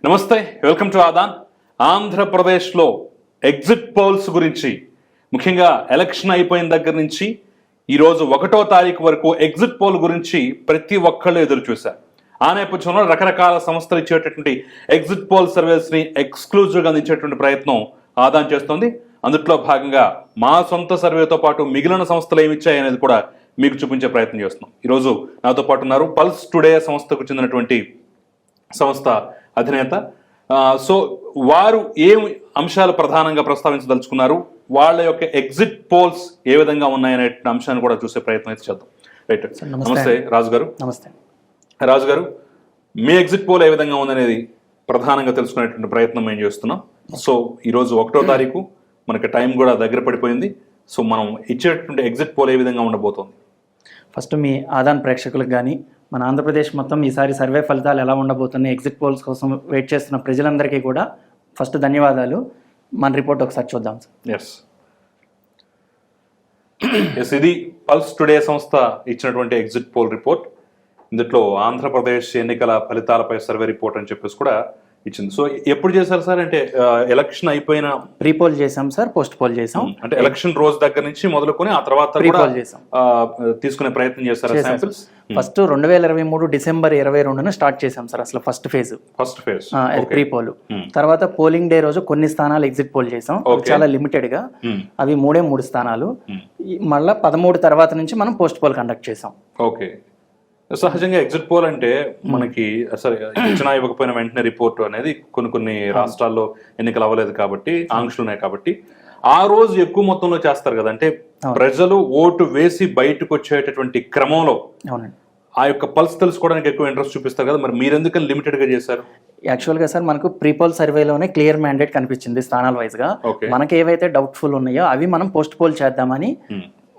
నమస్తే, welcome to Aadan. ఆంధ్రప్రదేశ్లో exit polls గురించి, ముఖ్యంగా ఎలక్షన్ అయిపోయిన దగ్గర నుంచి ఈరోజు 1వ తారీఖు వరకు ఎగ్జిట్ పోల్ గురించి ప్రతి ఒక్కళ్ళు ఎదురు చూశారు. ఆ నేపథ్యంలో రకరకాల సంస్థలు ఇచ్చేటటువంటి ఎగ్జిట్ పోల్ సర్వేస్ని ఎక్స్క్లూజివ్గా అందించేటువంటి ప్రయత్నం ఆదాన్ చేస్తోంది. అందులో భాగంగా మా సొంత సర్వేతో పాటు మిగిలిన సంస్థలు ఏమిచ్చాయి అనేది కూడా మీకు చూపించే ప్రయత్నం చేస్తున్నాం. ఈరోజు నాతో పాటు ఉన్నారు పల్స్ టుడే సంస్థకు చెందినటువంటి సంస్థ అధినేత. సో వారు ఏం అంశాలు ప్రధానంగా ప్రస్తావించదలుచుకున్నారు, వాళ్ళ యొక్క ఎగ్జిట్ పోల్స్ ఏ విధంగా ఉన్నాయనే అంశాన్ని కూడా చూసే ప్రయత్నం అయితే చేద్దాం. రైట్, నమస్తే రాజు గారు. నమస్తే రాజు గారు, మీ ఎగ్జిట్ పోల్ ఏ విధంగా ఉందనేది ప్రధానంగా తెలుసుకునేటువంటి ప్రయత్నం మేము చేస్తున్నాం. సో ఈరోజు 1వ తారీఖు, మనకి టైం కూడా దగ్గర పడిపోయింది. సో మనం ఇచ్చేటువంటి ఎగ్జిట్ పోల్ ఏ విధంగా ఉండబోతోంది? ఫస్ట్ మీ ఆదాన్ ప్రేక్షకులకు కానీ, మన ఆంధ్రప్రదేశ్ మొత్తం ఈసారి సర్వే ఫలితాలు ఎలా ఉండబోతున్నాయి, ఎగ్జిట్ పోల్స్ కోసం వెయిట్ చేస్తున్న ప్రజలందరికీ కూడా ఫస్ట్ ధన్యవాదాలు. మన రిపోర్ట్ ఒకసారి చూద్దాం. ఎస్, ఇది పల్స్ టుడే సంస్థ ఇచ్చినటువంటి ఎగ్జిట్ పోల్ రిపోర్ట్. ఇందులో ఆంధ్రప్రదేశ్ ఎన్నికల ఫలితాలపై సర్వే రిపోర్ట్ అని చెప్పేసి కూడా ఇచ్చింది. సో ఎప్పుడు చేశారు సార్? అంటే ఎలక్షన్ అయిపోయిన ప్రీ పోల్ చేసాం సార్, పోస్ట్ పోల్ చేసాం. అంటే ఎలక్షన్ రోజు దగ్గర నుంచి మొదలుకొని ఆ తర్వాత ప్రీ పోల్ చేసాం, తీసుకునే ప్రయత్నం చేశారు. శాంపిల్స్ ఫస్ట్ 2023 డిసెంబర్ 22న స్టార్ట్ చేసాం సార్. అసలు ఫస్ట్ ఫేజ్ అది ప్రీ పోల్. తర్వాత పోలింగ్ డే రోజు కొన్ని స్థానాలు ఎగ్జిట్ పోల్ చేసాం, చాలా లిమిటెడ్ గా. అవి 3 స్థానాలు. మళ్ళా 13 తర్వాత నుంచి మనం పోస్ట్ పోల్ కండక్ట్ చేసాం. ఓకే, సహజంగా ఎగ్జిట్ పోల్ అంటే మనకి సరే ఇచ్చినా ఇవ్వకపోయిన వెంటనే రిపోర్ట్ అనేది కొన్ని రాష్ట్రాల్లో ఎన్నికలు అవ్వలేదు కాబట్టి, ఆంక్షలు ఉన్నాయి కాబట్టి ఆ రోజు ఎక్కువ మొత్తంలో చేస్తారు కదా. అంటే ప్రజలు ఓటు వేసి బయటకు వచ్చేటటువంటి క్రమంలో ఆ యొక్క పల్స్ తెలుసుకోవడానికి ఎక్కువ ఇంట్రెస్ట్ చూపిస్తారు కదా. మరి మీరెందుకని లిమిటెడ్ గా చేశారు? యాక్చువల్గా సార్ మనకు ప్రీపోల్ సర్వేలోనే క్లియర్ మ్యాండేట్ కనిపించింది స్థానాల వైజ్ గా. మనకి ఏవైతే డౌట్ఫుల్ ఉన్నాయో అవి మనం పోస్ట్ పోల్ చేద్దామని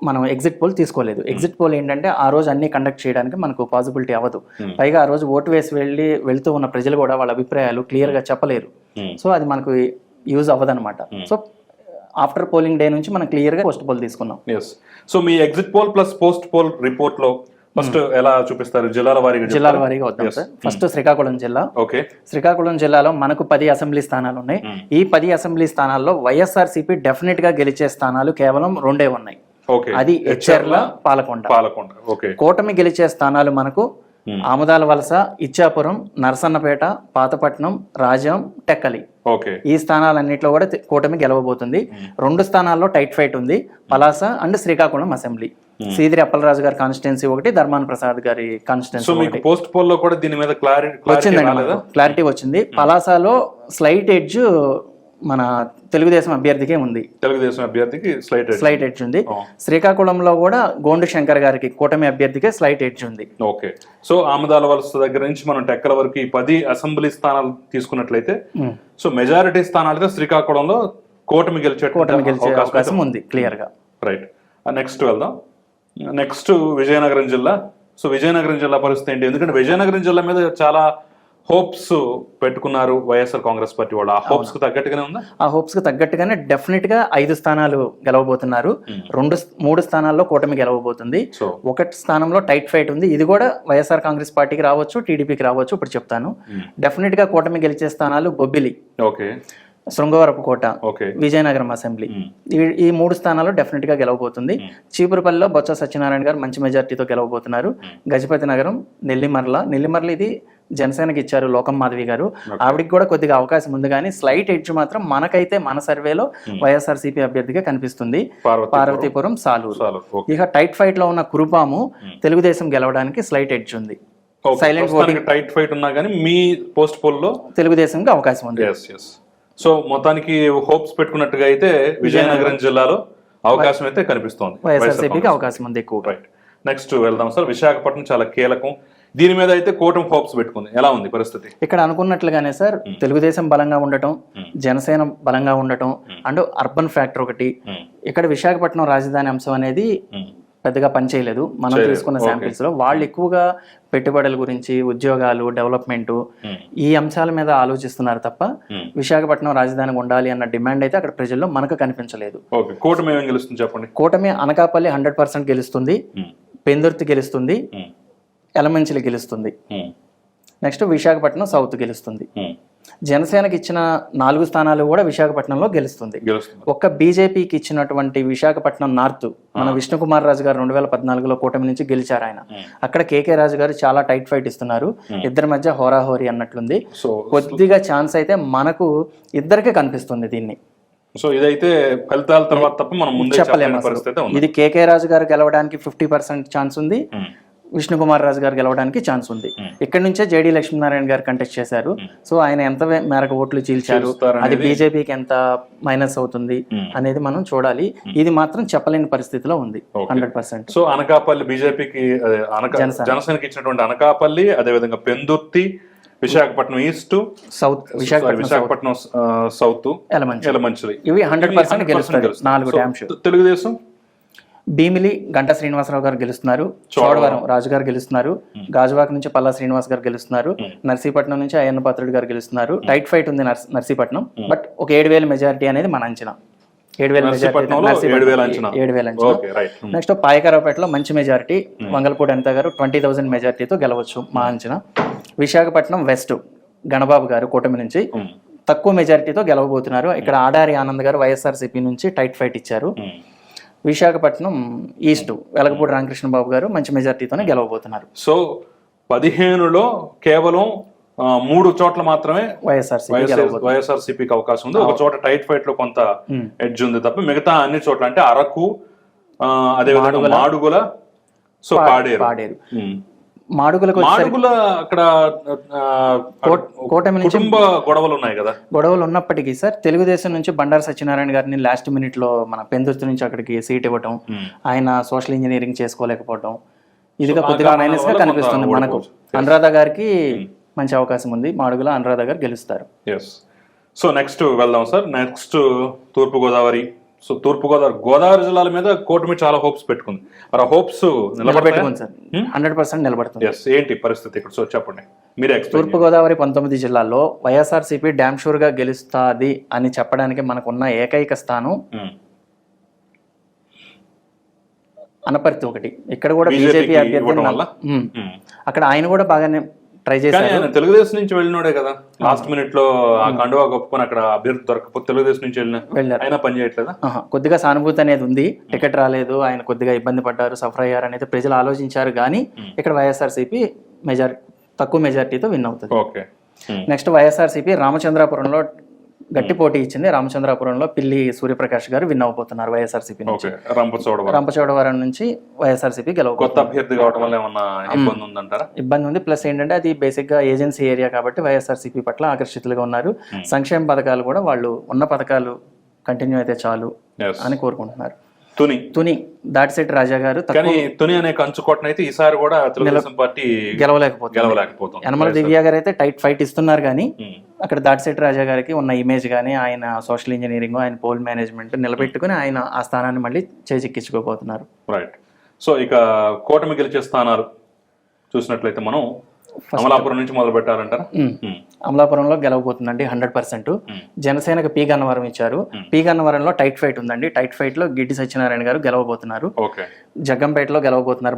మనం ఎగ్జిట్ పోల్ తీసుకోలేదు. ఎగ్జిట్ పోల్ ఏంటంటే ఆ రోజు అన్ని కండక్ట్ చేయడానికి మనకు పాసిబిలిటీ అవ్వదు. పైగా ఆ రోజు ఓటు వేసి వెళ్తూ ఉన్న ప్రజలు కూడా వాళ్ళ అభిప్రాయాలు క్లియర్ గా చెప్పలేరు. సో అది మనకు యూజ్ అవ్వదు అనమాట. సో ఆఫ్టర్ పోలింగ్ డే నుంచి మనం క్లియర్ గా పోస్ట్ పోల్ తీసుకున్నాం. సో మీ exit poll plus post poll report లో ఫస్ట్ ఎలా చూపిస్తారు? జిల్లాల వారీగా వద్దాం సార్. ఫస్ట్ శ్రీకాకుళం జిల్లా. ఓకే, శ్రీకాకుళం జిల్లాలో మనకు 10 అసెంబ్లీ స్థానాలు ఉన్నాయి. ఈ 10 అసెంబ్లీ స్థానాల్లో వైఎస్ఆర్సీపీ డెఫినెట్ గా గెలిచే స్థానాలు కేవలం 2 ఉన్నాయి. అది ఎచ్చెర్ల, పాలకొండ. కూటమి గెలిచే స్థానాలు మనకు ఆముదాల వలస, ఇచ్చాపురం, నరసన్నపేట, పాతపట్నం, రాజాం, టెక్కలి. ఈ స్థానాలన్నింటిలో కూడా కూటమి గెలవబోతుంది. 2 స్థానాల్లో టైట్ ఫైట్ ఉంది, పలాస అండ్ శ్రీకాకుళం అసెంబ్లీ. సీదిరి అప్పలరాజు గారి కాన్స్టిట్యున్సీ ఒకటి, ధర్మాన ప్రసాద్ గారి కాన్స్టిట్యున్సీ పోస్ట్ పోల్ లో కూడా దీని మీద క్లారిటీ వచ్చింది. పలాసలో స్లైట్ ఎడ్జ్ మన తెలుగుదేశం అభ్యర్థికే ఉంది. తెలుగుదేశం అభ్యర్థికి స్లైట్ ఎడ్జ్ ఉంది. శ్రీకాకుళంలో కూడా గోండు శంకర్ గారికి కూటమి అభ్యర్థికే స్లైట్ ఎడ్జ్ ఉంది. ఓకే, సో ఆమదాల వలస దగ్గర నుంచి మనం టెక్కల వరకు 10 అసెంబ్లీ స్థానాలు తీసుకున్నట్లయితే సో మెజారిటీ స్థానాలతో శ్రీకాకుళంలో కూటమి గెలిచే అవకాశం ఉంది క్లియర్ గా. రైట్, నెక్స్ట్ వెళ్దాం. నెక్స్ట్ విజయనగరం జిల్లా. సో విజయనగరం జిల్లా పరిస్థితి ఏంటి? ఎందుకంటే విజయనగరం జిల్లా మీద చాలా హోప్స్ పెట్టుకున్నారు వైఎస్ఆర్ కాంగ్రెస్ పార్టీ వాళ్ళు. ఆ హోప్స్ కు తగ్గట్టుగానే ఉందా? ఆ హోప్స్ కు తగ్గట్టుగానే డెఫినెట్ గా 5 స్థానాలు గెలవబోతున్నారు. 3 స్థానాల్లో కూటమి గెలవబోతుంది. 1 స్థానంలో టైట్ ఫైట్ ఉంది. ఇది కూడా వైఎస్ఆర్ కాంగ్రెస్ పార్టీకి రావచ్చు, టీడీపీకి రావచ్చు. ఇప్పుడు చెప్తాను. డెఫినెట్ గా కూటమి గెలిచే స్థానాలు బొబ్బిలి, శృంగవరపుకోట, విజయనగరం అసెంబ్లీ. ఈ 3 స్థానాలు డెఫినెట్ గా గెలవబోతుంది. చీపురుపల్లిలో బొత్స సత్యనారాయణ గారు మంచి మెజార్టీతో గెలవబోతున్నారు. గజపతి నగరం, నెల్లిమర్ల ఇది జనసేనకి ఇచ్చారు లోకం మాధవి గారు. ఆవిడికి కూడా కొద్దిగా అవకాశం ఉంది, కానీ స్లైట్ ఎడ్జ్ మాత్రం మనకైతే మన సర్వేలో వైఎస్ఆర్సీపీ అభ్యర్థిగా కనిపిస్తుంది. పార్వతీపురం, సాలూరు. ఇక టైట్ ఫైట్ లో ఉన్న కురుపాము తెలుగుదేశం గెలవడానికి స్లైట్ ఎడ్జ్ ఉంది. సైలెంట్ ఓటింగ్ టైట్ ఫైట్ ఉన్నా కానీ మీ పోస్ట్ పోల్ లో తెలుగుదేశంకి అవకాశం ఉంది. సో మొత్తానికి హోప్స్ పెట్టుకున్నట్టుగా అయితే విజయనగరం జిల్లాలో అవకాశం అయితే కనిపిస్తోంది, వైఎస్ఆర్సీపీకి అవకాశం ఉంది ఎక్కువ. రైట్, నెక్స్ట్ వెళ్దాం సార్. విశాఖపట్నం చాలా కీలకం. దీని మీద అయితే కూటమి హోప్స్ పెట్టుకుంది. ఎలా ఉంది పరిస్థితి? ఇక్కడ అనుకున్నట్లుగానే సార్, తెలుగుదేశం బలంగా ఉండటం, జనసేన బలంగా ఉండటం అండ్ అర్బన్ ఫ్యాక్టర్ ఒకటి. ఇక్కడ విశాఖపట్నం రాజధాని అంశం అనేది పెద్దగా పనిచేయలేదు. మనం తీసుకున్న శాంపిల్స్ లో వాళ్ళు ఎక్కువగా పెట్టుబడుల గురించి, ఉద్యోగాలు, డెవలప్మెంట్ ఈ అంశాల మీద ఆలోచిస్తున్నారు తప్ప విశాఖపట్నం రాజధాని ఉండాలి అన్న డిమాండ్ అయితే అక్కడ ప్రజల్లో మనకు కనిపించలేదు. కూటమి అనకాపల్లి 100% గెలుస్తుంది, పెందుర్తి గెలుస్తుంది, ఎలమంచిలి గెలుస్తుంది. నెక్స్ట్ విశాఖపట్నం సౌత్ గెలుస్తుంది. జనసేనకి ఇచ్చిన 4 స్థానాలు కూడా విశాఖపట్నంలో గెలుస్తుంది. ఒక్క బీజేపీకి ఇచ్చినటువంటి విశాఖపట్నం నార్త్ మన విష్ణుకుమార్ రాజు గారు 2014లో కూటమి నుంచి గెలిచారు ఆయన. అక్కడ కేకే రాజు గారు చాలా టైట్ ఫైట్ ఇస్తున్నారు, ఇద్దరి మధ్య హోరాహోరీ అన్నట్లుంది. కొద్దిగా ఛాన్స్ అయితే మనకు ఇద్దరికే కనిపిస్తుంది దీన్ని. సో ఇదైతే ఫలితాల తర్వాత తప్ప మనం ముందే చెప్పలేము. ఇది కేకే రాజు గారు గెలవడానికి 50% ఛాన్స్ ఉంది, విష్ణుకుమార్ రాజు గారు గెలవడానికి ఛాన్స్ ఉంది. ఇక్కడ నుంచే జేడీ లక్ష్మీనారాయణ గారు కంటెస్ట్ చేశారు. సో ఆయన ఎంత మేరకు ఓట్లు చీల్చారు, అది బీజేపీకి ఎంత మైనస్ అవుతుంది అనేది మనం చూడాలి. ఇది మాత్రం చెప్పలేని పరిస్థితిలో ఉంది 100%. సో అనకాపల్లి బీజేపీకి జనసేనకి ఇచ్చినటువంటి అనకాపల్లి, అదేవిధంగా Pendurthi, Visakhapatnam east, south, Visakhapatnam south, Elamanchili, ఇవి 100% గెలుస్తారు. 4 డ్యామ్ షూర్. తెలుగుదేశం భీమిలి గంటా శ్రీనివాసరావు గారు గెలుస్తున్నారు, చోడవరం రాజు గారు గెలుస్తున్నారు, గాజువాక నుంచి పల్లా శ్రీనివాస్ గారు గెలుస్తున్నారు, నర్సీపట్నం నుంచి అయ్యన్న పాత్రుడు గారు గెలుస్తున్నారు. టైట్ ఫైట్ ఉంది నర్సీపట్నం, బట్ ఒక 7,000 మెజారిటీ అనేది మన అంచనా. 7,000 మెజారిటీ. నెక్స్ట్ పాయకరావుపేటలో మంచి మెజారిటీ, వంగలపూడి అనిత గారు 20,000 మెజారిటీతో గెలవచ్చు మా అంచనా. విశాఖపట్నం వెస్ట్ గణబాబు గారు కూటమి నుంచి తక్కువ మెజారిటీతో గెలవబోతున్నారు. ఇక్కడ ఆడారి ఆనంద్ గారు వైఎస్ఆర్సీపీ నుంచి టైట్ ఫైట్ ఇచ్చారు. విశాఖపట్నం ఈస్ట్ వెలగపూడి రామకృష్ణ బాబు గారు మంచి మెజారిటీతోనే గెలవబోతున్నారు. సో 15లో కేవలం 3 చోట్ల మాత్రమే వైఎస్ఆర్సీపీకి అవకాశం ఉంది. ఒక చోట టైట్ ఫైట్ లో కొంత ఎడ్జ్ ఉంది తప్ప మిగతా అన్ని చోట్ల అంటే అరకు, అదేవిధంగా మాడుగుల, సో పాడేరు. మాడుగుల అక్కడ కూటమి నుంచి గొడవలు ఉన్నాయి కదా. గొడవలు ఉన్నప్పటికీ సార్ తెలుగుదేశం నుంచి బండారు సత్యనారాయణ గారిని లాస్ట్ మినిట్ లో మన పెందుర్తి నుంచి అక్కడికి సీట్ ఇవ్వటం, ఆయన సోషల్ ఇంజనీరింగ్ చేసుకోలేకపోవటం, ఇదిగా కొద్దిగా మైనస్ గా కనిపిస్తుంది మనకు. అనురాధ గారికి మంచి అవకాశం ఉంది, మాడుగుల అనురాధ గారు గెలుస్తారు. సో నెక్స్ట్ వెళ్దాం సార్. నెక్స్ట్ తూర్పుగోదావరి. సో గోదావరి జిల్లాల మీద కూటమి చాలా హోప్స్ పెట్టుకుంది. మరి ఆ హోప్స్ నిలబెట్టుకుంది సార్, 100% నిలబడుతుంది. ఏంటి పరిస్థితి ఇక్కడ? సో చెప్పండి మీరే. తూర్పుగోదావరి 19 జిల్లాల్లో వైఎస్ఆర్సీపీ డ్యామ్ షూర్ గా గెలుస్తాది అని చెప్పడానికి మనకున్న ఏకైక స్థానం అనపర్తి ఒకటి. ఇక్కడ కూడా బీజేపీ అభ్యర్థి, అక్కడ ఆయన కూడా బాగానే ట్రై చేశారు. తెలుగుదేశం నుంచి వెళ్ళినోడే కదా, లాస్ట్ మినిట్ లో ఆ కండువా కప్పుకొని అక్కడ అభ్యర్థి దొరకపోతే తెలుగుదేశం నుంచి వెళ్ళారు, అయినా పని చేయట్లేదా? కొద్దిగా సానుభూతి అనేది ఉంది, టికెట్ రాలేదు, ఆయన కొద్దిగా ఇబ్బంది పడ్డారు, సఫర్ అయ్యారు అనేది ప్రజలు ఆలోచించారు. కానీ ఇక్కడ వైఎస్ఆర్సీపీ తక్కువ మెజారిటీతో విన్ అవుతుంది. నెక్స్ట్ వైఎస్ఆర్సీపీ రామచంద్రాపురంలో గట్టి పోటీ ఇచ్చింది. రామచంద్రాపురంలో పిల్లి సూర్యప్రకాష్ గారు విన్ అవబోతున్నారు వైఎస్ఆర్సీపీ నుంచి. రంపచోడవరం నుంచి వైఎస్ఆర్సీపీ ఇబ్బంది ఉంది. ప్లస్ ఏంటంటే అది బేసిక్ గా ఏజెన్సీ ఏరియా కాబట్టి వైఎస్ఆర్సీపీ పట్ల ఆకర్షితులుగా ఉన్నారు. సంక్షేమ పథకాలు కూడా వాళ్ళు ఉన్న పథకాలు కంటిన్యూ అయితే చాలు అని కోరుకుంటున్నారు. తుని దాటిశెట్టి రాజా గారు తుని అనే కంచుకోటను అయితే ఈసారి కూడా తెలుగుదేశం పార్టీ గెలవలేకపోతుంది. యనమల దివ్య గారు అయితే టైట్ ఫైట్ ఇస్తున్నారు, కానీ అక్కడ దాటిశెట్టి రాజా గారికి ఉన్న ఇమేజ్ కానీ ఆయన సోషల్ ఇంజనీరింగ్, ఆయన పోల్ మేనేజ్మెంట్ నిలబెట్టుకుని ఆయన ఆ స్థానాన్ని మళ్ళీ చేజిక్కించుకోబోతున్నారు. రైట్. సో ఇక కూటమి గెలిచే స్థానాలు చూసినట్లయితే మనం అమలాపురం నుంచి మొదలు పెట్టాలంటారా? అమలాపురంలో గెలవబోతుందండి 100%. జనసేనకు పి గన్నవరం ఇచ్చారు. పి గన్నవరంలో టైట్ ఫైట్ ఉందండి. టైట్ ఫైట్ లో గిడ్డి సత్యనారాయణ గారు గెలవబోతున్నారు. జగ్గంపేటలో గెలవబోతున్నారు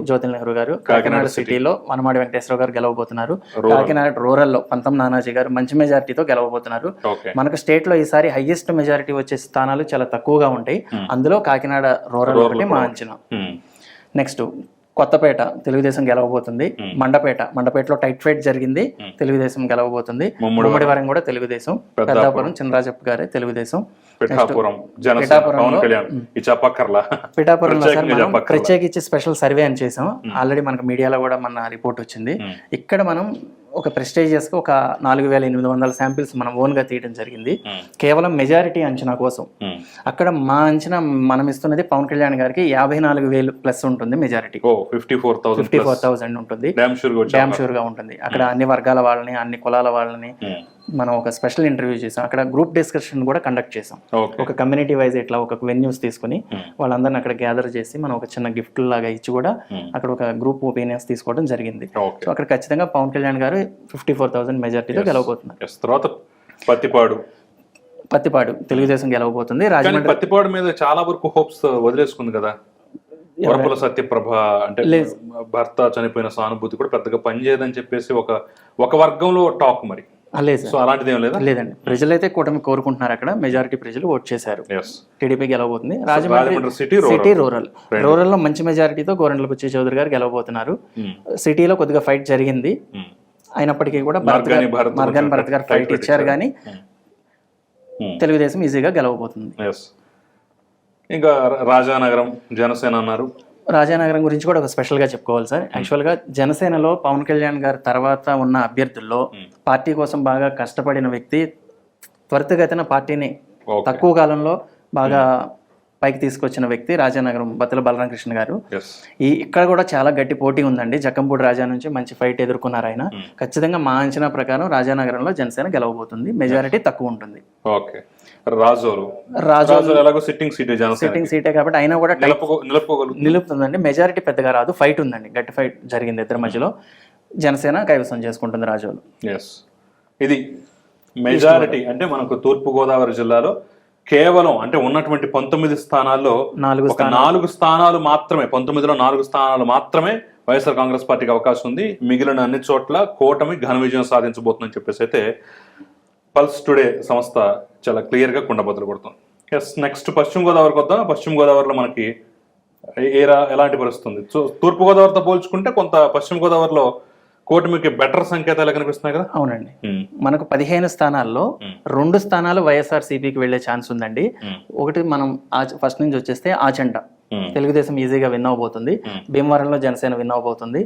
జ్యోతిల్ నెహ్రూ గారు. కాకినాడ సిటీలో వనమాడి వెంకటేశ్వరరావు గారు గెలవబోతున్నారు. కాకినాడ రూరల్ లో పంతం నానాజీ గారు మంచి మెజారిటీతో గెలవబోతున్నారు. మనకు స్టేట్ లో ఈసారి హైయెస్ట్ మెజారిటీ వచ్చే స్థానాలు చాలా తక్కువగా ఉంటాయి. అందులో కాకినాడ రూరల్ ఒకటి మా అంచనా. నెక్స్ట్ కొత్తపేట తెలుగుదేశం గెలవబోతుంది. మండపేటలో టైట్ ఫైట్ జరిగింది, తెలుగుదేశం గెలవబోతుంది. ముమ్మడివరం కూడా తెలుగుదేశం. పెద్దాపురం చినరాజప్ప గారే తెలుగుదేశం. పిఠాపురంలో సార్ మనం ప్రత్యేకించి స్పెషల్ సర్వే అని చేసాం. ఆల్రెడీ మనకు మీడియాలో కూడా మన రిపోర్ట్ వచ్చింది. ఇక్కడ మనం ఒక ప్రెస్టేజియస్ గా ఒక 4,800 శాంపిల్స్ మనం ఓన్ గా తీయడం జరిగింది, కేవలం మెజారిటీ అంచనా కోసం. అక్కడ మా అంచనా మనం ఇస్తున్నది పవన్ కళ్యాణ్ గారికి 54,000 ప్లస్ ఉంటుంది మెజారిటీ. 54,000 ఉంటుంది, డ్యామ్ షూర్ గా ఉంటుంది. అక్కడ అన్ని వర్గాల వాళ్ళని, అన్ని కులాల వాళ్ళని మనం ఒక స్పెషల్ ఇంటర్వ్యూ చేసాం. అక్కడ గ్రూప్ డిస్కషన్ కూడా కండక్ట్ చేసాం. ఒక కమ్యూనిటీ వైజ్ ఇట్లా ఒక వెన్యూస్ తీసుకుని వాళ్ళందరిని అక్కడ గ్యాదర్ చేసి మనం ఒక చిన్న గిఫ్ట్ లాగా ఇచ్చి కూడా అక్కడ ఒక గ్రూప్ ఒపీనియన్స్ తీసుకోవడం జరిగింది. సో అక్కడ ఖచ్చితంగా పవన్ కళ్యాణ్ గారు 54,000 మెజారిటీతో గెలవబోతున్నారు. పత్తిపాడు తెలుగుదేశం గెలవబోతుంది. రాజమండ్రి పత్తిపాడు మీద చాలా వరకు హోప్స్ వదిలేసుకుంది కదా. వరపుల సత్యప్రభ అంటే భర్త చనిపోయిన సానుభూతి కూడా పెద్దగా పనిచేయదని చెప్పేసి ఒక వర్గంలో టాక్. మరి లేదు సో అలాంటిది ఏం లేదా? లేదండి, ప్రజలైతే కూటమి కోరుకుంటున్నారు. అక్కడ మెజారిటీ ప్రజలు ఓట్ చేశారు. టీడీపీ గెలవబోతుంది. రాజమండ్రి సిటీ రూరల్ లో మంచి మెజారిటీతో గోరంట్ల బుచ్చయ్య చౌదరి గారు గెలవబోతున్నారు. సిటీలో కొద్దిగా ఫైట్ జరిగింది, అయినప్పటికీ కూడా మార్గాని భరత్ గారు ఫైట్ ఇచ్చారు, కానీ తెలుగుదేశం ఈజీగా గెలవబోతుంది. ఇంకా రాజానగరం జనసేన అన్నారు. రాజానగరం గురించి కూడా ఒక స్పెషల్ గా చెప్పుకోవాలి సార్. యాక్చువల్ గా జనసేనలో పవన్ కళ్యాణ్ గారి తర్వాత ఉన్న అభ్యర్థుల్లో పార్టీ కోసం బాగా కష్టపడిన వ్యక్తి, త్వరితగతిన పార్టీని తక్కువ కాలంలో బాగా పైకి తీసుకొచ్చిన వ్యక్తి రాజానగరం బత్తుల బలరామకృష్ణ గారు. ఇక్కడ కూడా చాలా గట్టి పోటీ ఉందండి. జక్కంపూడి రాజా నుంచి మంచి ఫైట్ ఎదుర్కొన్నారు ఆయన. ఖచ్చితంగా మా అంచనా ప్రకారం రాజానగరంలో జనసేన గెలవబోతుంది, మెజారిటీ తక్కువ ఉంటుంది. సిట్టింగ్ సీటే కాబట్టి అయినా కూడా నిలుపుతుందండి. మెజారిటీ పెద్దగా రాదు, ఫైట్ ఉందండి, గట్టి ఫైట్ జరిగింది ఇద్దరి మధ్యలో. జనసేన కైవసం చేసుకుంటుంది రాజోలు. ఇది మెజారిటీ అంటే మనకు తూర్పు గోదావరి జిల్లాలో కేవలం అంటే ఉన్నటువంటి 19 స్థానాల్లో 4 స్థానాలు మాత్రమే, 19లో 4 స్థానాలు మాత్రమే వైఎస్ఆర్ కాంగ్రెస్ పార్టీకి అవకాశం ఉంది. మిగిలిన అన్ని చోట్ల కూటమి ఘన విజయం సాధించబోతుందని చెప్పేసి అయితే పల్స్ టుడే సంస్థ చాలా క్లియర్ గా కుండబద్దలు కొడుతుంది. నెక్స్ట్ పశ్చిమ గోదావరికి వద్దాం. పశ్చిమ గోదావరిలో మనకి ఎలాంటి పరిస్థితి ఉంది? సో తూర్పు గోదావరితో పోల్చుకుంటే కొంత పశ్చిమ గోదావరిలో కూటమికి బెటర్ సంకేతాలు కనిపిస్తున్నాయి కదా? అవునండి, మనకు 15 స్థానాల్లో 2 స్థానాలు వైఎస్ఆర్ సిపికి వెళ్లే ఛాన్స్ ఉందండి. ఒకటి మనం ఫస్ట్ నుంచి వచ్చేస్తే ఆచంట తెలుగుదేశం ఈజీగా విన్ అవబోతుంది. భీమవరంలో జనసేన విన్ అవబోతుంది.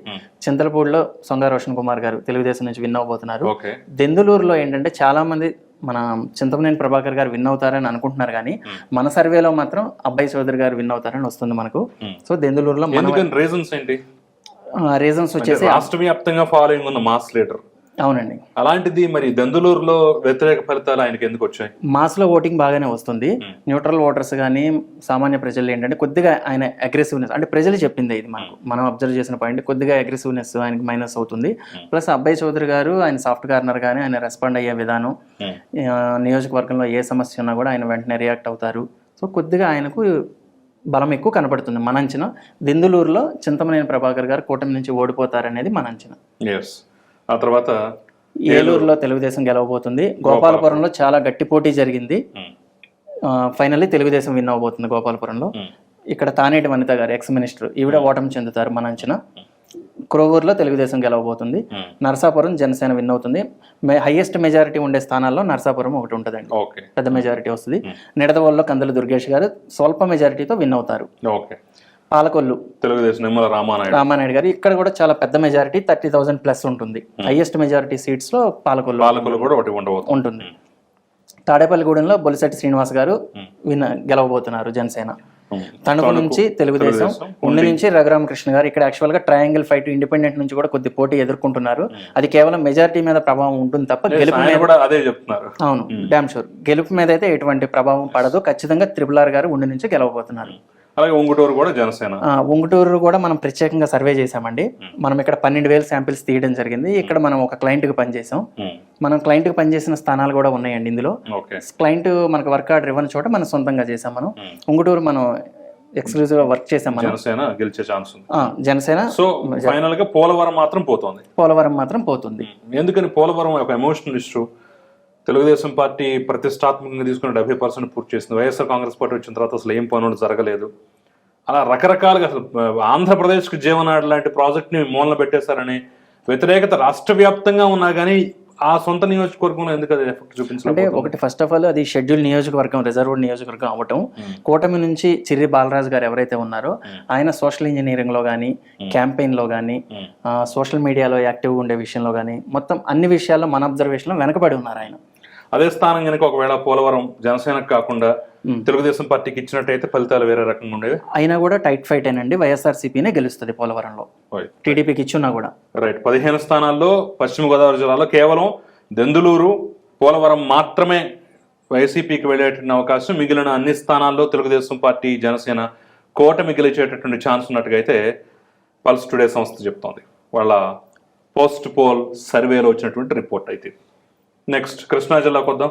చింతలపూడిలో సొంగ రోషన్ కుమార్ గారు తెలుగుదేశం నుంచి విన్ అవబోతున్నారు. దెందులూరులో ఏంటంటే చాలా మంది మన చింతమనేని ప్రభాకర్ గారు విన్ అవుతారని అనుకుంటున్నారు, కానీ మన సర్వేలో మాత్రం అబ్బాయి చౌదరి గారు విన్ అవుతారని వస్తుంది మనకు. సో దెందులూరులో రీజన్స్ ఏంటి? రీజన్స్ వచ్చేసి రాష్ట్ర వ్యాప్తంగా ఫాలోయింగ్ ఉన్న మాస్ లీడర్. అవునండి, అలాంటిది మరి దెందులూరులో వ్యతిరేక ఫలితాలు ఆయనకి ఎందుకు వచ్చాయి? మాస్ లో ఓటింగ్ బాగానే వస్తుంది. న్యూట్రల్ ఓటర్స్ కానీ సామాన్య ప్రజలు ఏంటంటే కొద్దిగా ఆయన అగ్రెసివ్నెస్, అంటే ప్రజలు చెప్పింది ఇది మనం అబ్జర్వ్ చేసిన పాయింట్, కొద్దిగా అగ్రెసివ్నెస్ ఆయనకి మైనస్ అవుతుంది. ప్లస్ అబ్బాయి చౌదరి గారు ఆయన సాఫ్ట్ కార్నర్ కానీ ఆయన రెస్పాండ్ అయ్యే విధానం, నియోజకవర్గంలో ఏ సమస్య ఉన్నా కూడా ఆయన వెంటనే రియాక్ట్ అవుతారు. సో కొద్దిగా ఆయనకు బలం ఎక్కువ కనపడుతుంది మన అంచనా. దెందులూరులో చింతమనేని ప్రభాకర్ గారు కూటమి నుంచి ఓడిపోతారనేది మన అంచనా. ఆ తర్వాత ఏలూరులో తెలుగుదేశం గెలవబోతుంది. గోపాలపురంలో చాలా గట్టి పోటీ జరిగింది, ఫైనల్లీ తెలుగుదేశం విన్ అవబోతుంది గోపాలపురంలో. ఇక్కడ తానేటి వనిత గారు ఎక్స్ మినిస్టర్, ఈవిడ ఓటమి చెందుతారు మన అంచనా. క్రోవూరులో తెలుగుదేశం గెలవబోతుంది. నరసాపురం జనసేన విన్ అవుతుంది. హైయెస్ట్ మెజారిటీ ఉండే స్థానాల్లో నరసాపురం ఒకటి ఉంటుందండి, పెద్ద మెజారిటీ వస్తుంది. నిడదవోలులో కందుల దుర్గేష్ గారు స్వల్ప మెజారిటీతో విన్ అవుతారు. పాలకొల్లు తెలుగుదేశం రామానాయుడు గారు, ఇక్కడ కూడా చాలా పెద్ద మెజారిటీ 30,000 ప్లస్ ఉంటుంది. హైయెస్ట్ మెజారిటీ సీట్స్ లో పాలకొల్లు కూడా ఉంటుంది. తాడేపల్లిగూడెంలో బొలిశెట్టి శ్రీనివాస్ గారు గెలవబోతున్నారు జనసేన. తణుకు నుంచి తెలుగుదేశం, ఉండి నుంచి రఘురామకృష్ణ గారు. ఇక్కడ యాక్చువల్ గా ట్రయాంగిల్ ఫైట్, ఇండిపెండెంట్ నుంచి కూడా కొద్ది పోటీ ఎదుర్కొంటున్నారు. అది కేవలం మెజారిటీ మీద ప్రభావం ఉంటుంది తప్ప గెలుపు మీద అదే చెప్తున్నారు. అవును, డామ్ షూర్ గెలుపు మీద అయితే ఎటువంటి ప్రభావం పడదు. ఖచ్చితంగా RRR గారు ఉండి నుంచి గెలవబోతున్నారు. అలాగే ఉంగుటూరు కూడా జనసేన. ఉంగుటూరు కూడా మనం ప్రత్యేకంగా సర్వే చేసామండి. మనం ఇక్కడ 12,000 శాంపిల్స్ తీయడం జరిగింది. ఇక్కడ మనం ఒక క్లయింట్ కి పనిచేసాం. మనం క్లయింట్ కి పనిచేసిన స్థానాలు కూడా ఉన్నాయండి ఇందులో. క్లయింట్ మనకు వర్క్ ఆర్డర్ ఇవ్వని చోట మనం సొంతంగా చేసాం. మనం ఉంగుటూరు మనం ఎక్స్క్లూజివ్ గా వర్క్ చేసాం. మనం జనసేన గెలిచే ఛాన్స్ ఉంది. జనసేన. సో ఫైనల్ గా పోలవరం మాత్రం పోతుంది. ఎందుకని? పోలవరం ఒక ఎమోషనల్ ఇష్యూ. తెలుగుదేశం పార్టీ ప్రతిష్టాత్మకంగా తీసుకుని 70% పూర్తి చేసింది. వైఎస్ఆర్ కాంగ్రెస్ పార్టీ వచ్చిన తర్వాత అసలు ఏం పనులు జరగలేదు. అలా రకరకాలుగా అసలు ఆంధ్రప్రదేశ్కి జీవనాడు లాంటి ప్రాజెక్ట్ని మూలన పెట్టేశారని వ్యతిరేకత రాష్ట్ర వ్యాప్తంగా ఉన్నా కానీ ఆ సొంత నియోజకవర్గంలో ఎందుకు అది ఎఫెక్ట్ చూపించాలి? అంటే ఒకటి ఫస్ట్ ఆఫ్ ఆల్ అది షెడ్యూల్ నియోజకవర్గం, రిజర్వ్డ్ నియోజకవర్గం అవ్వటం. కూటమి నుంచి చిర్రి బాలరాజు గారు ఎవరైతే ఉన్నారో ఆయన సోషల్ ఇంజనీరింగ్ లో కానీ, క్యాంపెయిన్ లో కానీ, సోషల్ మీడియాలో యాక్టివ్గా ఉండే విషయంలో కానీ, మొత్తం అన్ని విషయాల్లో మన అబ్జర్వేషన్ లో వెనకబడి ఉన్నారు ఆయన. అదే స్థానం కనుక ఒకవేళ పోలవరం జనసేనకు కాకుండా తెలుగుదేశం పార్టీకి ఇచ్చినట్టయితే ఫలితాలు వేరే రకంగా ఉండేవి. అయినా కూడా టైట్ ఫైట్ అయినండి. వైఎస్ఆర్సీపీనే గెలుస్తుంది పోలవరంలో, టీడీపీకి ఇచ్చున్నా కూడా. రైట్. 15 స్థానాల్లో పశ్చిమ గోదావరి జిల్లాలో కేవలం దెందులూరు, పోలవరం మాత్రమే వైసీపీకి వెళ్ళేటువంటి అవకాశం. మిగిలిన అన్ని స్థానాల్లో తెలుగుదేశం పార్టీ, జనసేన కూటమి గెలిచేటటువంటి ఛాన్స్ ఉన్నట్టుగా అయితే పల్స్ టుడే సంస్థ చెప్తోంది వాళ్ళ పోస్ట్ పోల్ సర్వేలో వచ్చినటువంటి రిపోర్ట్ అయితే. నెక్స్ట్ కృష్ణా జిల్లాకు వద్దాం.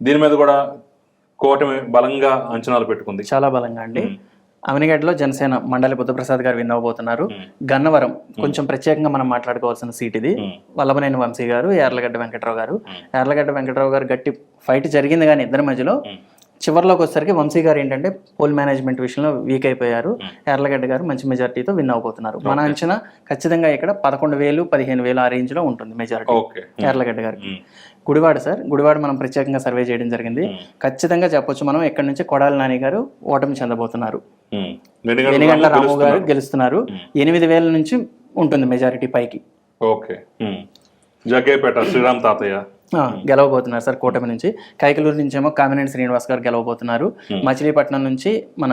దీని మీద కూడా కూటమి బలంగా అంచనాలు పెట్టుకుంది, చాలా బలంగా అండి. అవనిగడ్డలో జనసేన మండలి బుద్ధప్రసాద్ గారు విన్ అవబోతున్నారు. గన్నవరం కొంచెం ప్రత్యేకంగా మనం మాట్లాడుకోవాల్సిన సీట్ ఇది. వల్లభనేని వంశీ గారు, యార్లగడ్డ వెంకట్రావు గారు. యార్లగడ్డ వెంకట్రావు గారు గట్టి ఫైట్ జరిగింది కానీ ఇద్దరి మధ్యలో చివరిలోకి వచ్చేసరికి వంశీ గారు ఏంటంటే పోల్ మేనేజ్మెంట్ విషయంలో వీక్ అయిపోయారు. యార్లగడ్డ గారు మంచి మెజారిటీతో విన్ అవబోతున్నారు. మన అంచనా ఖచ్చితంగా ఇక్కడ 11,000, 15,000 ఆ రేంజ్ లో ఉంటుంది మెజారిటీ యార్లగడ్డ గారికి. గుడివాడ సార్, గుడివాడ మనం ప్రత్యేకంగా సర్వే చేయడం జరిగింది. ఖచ్చితంగా చెప్పొచ్చు మనం ఇక్కడ నుంచి కొడాలి నాని గారు ఓటమి చెందబోతున్నారు. వెనిగండ్ల రాము గారు గెలుస్తున్నారు. 8,000 నుంచి ఉంటుంది మెజారిటీ పైకి. ఓకే, జగ్గేపేట శ్రీరామ్ తాతయ్య గెలవబోతున్నారు సార్ కూటమి నుంచి. కైకలూరు నుంచి ఏమో కామినేని శ్రీనివాస్ గారు గెలవబోతున్నారు. మచిలీపట్నం నుంచి మన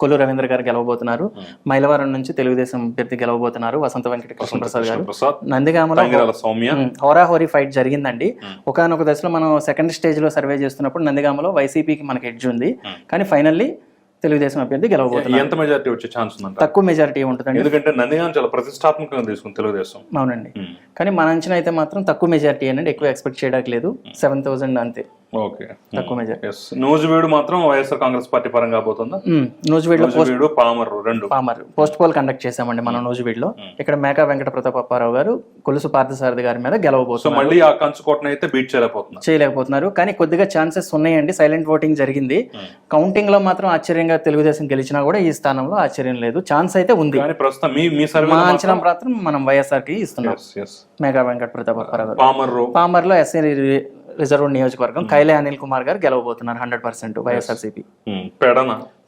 కొల్లు రవీంద్ర గారు గెలవబోతున్నారు. మైలవరం నుంచి తెలుగుదేశం అభ్యర్థి గెలవబోతున్నారు వసంత వెంకట కృష్ణప్రసాద్ గారు. నందిగామలో హోరాహోరీ ఫైట్ జరిగిందండి. ఒకనొక దశలో మనం సెకండ్ స్టేజ్ లో సర్వే చేస్తున్నప్పుడు నందిగామలో వైసీపీకి మనకి ఎడ్జ్ ఉంది, కానీ ఫైనల్లీ తెలుగుదేశం అభ్యర్థి గెలవబోతున్నారు. ఎంత మెజారిటీ వచ్చే ఛాన్స్ ఉంది? తక్కువ మెజారిటీ ఉంటుందండి, ఎందుకంటే నందిగామ చాలా ప్రతిష్టాత్మకంగా తీసుకుంది తెలుగుదేశం. అవునండి, కానీ మన అంచనా అయితే మాత్రం తక్కువ మెజారిటీ అండి, ఎక్కువ ఎక్స్పెక్ట్ చేయడానికి లేదు. 7,000 అంతే. ఓకే, తక్కువ మెజారిటీ. నూజివీడు మాత్రం వైఎస్ఆర్ కాంగ్రెస్ పార్టీ పరంగా పోతుందా? నూజివీడులో పామర్ పోస్ట్ పోల్ కండక్ట్ చేశామండి మనం నూజివీడులో. ఇక్కడ మేకా వెంకట ప్రతాప్ అప్పారావు గారు కొలుసు పార్థసారథి గారి మీద గెలవబోతున్నారు. మళ్ళీ ఆ కంచుకోటను అయితే బీట్ చేయలేకపోతున్నారు, కానీ కొద్దిగా ఛాన్సెస్ ఉన్నాయండి. సైలెంట్ ఓటింగ్ జరిగింది. కౌంటింగ్ లో మాత్రం ఆశ్చర్యంగా తెలుగుదేశం గెలిచినా కూడా ఈ స్థానంలో ఆశ్చర్యం లేదు, ఛాన్స్ అయితే ఉంది. మా అంచనా మాత్రం మనం వైఎస్ఆర్ కి ఇస్తున్నాం. మేకా వెంకట ప్రతాప్ అప్పారావు గారు. పామర్లో ఎస్సీ రిజర్వ్ నియోజకవర్గం కైలే అనిల్ కుమార్ గారు గెలవబోతున్నారు 100% వైఎస్ఆర్సీపీ.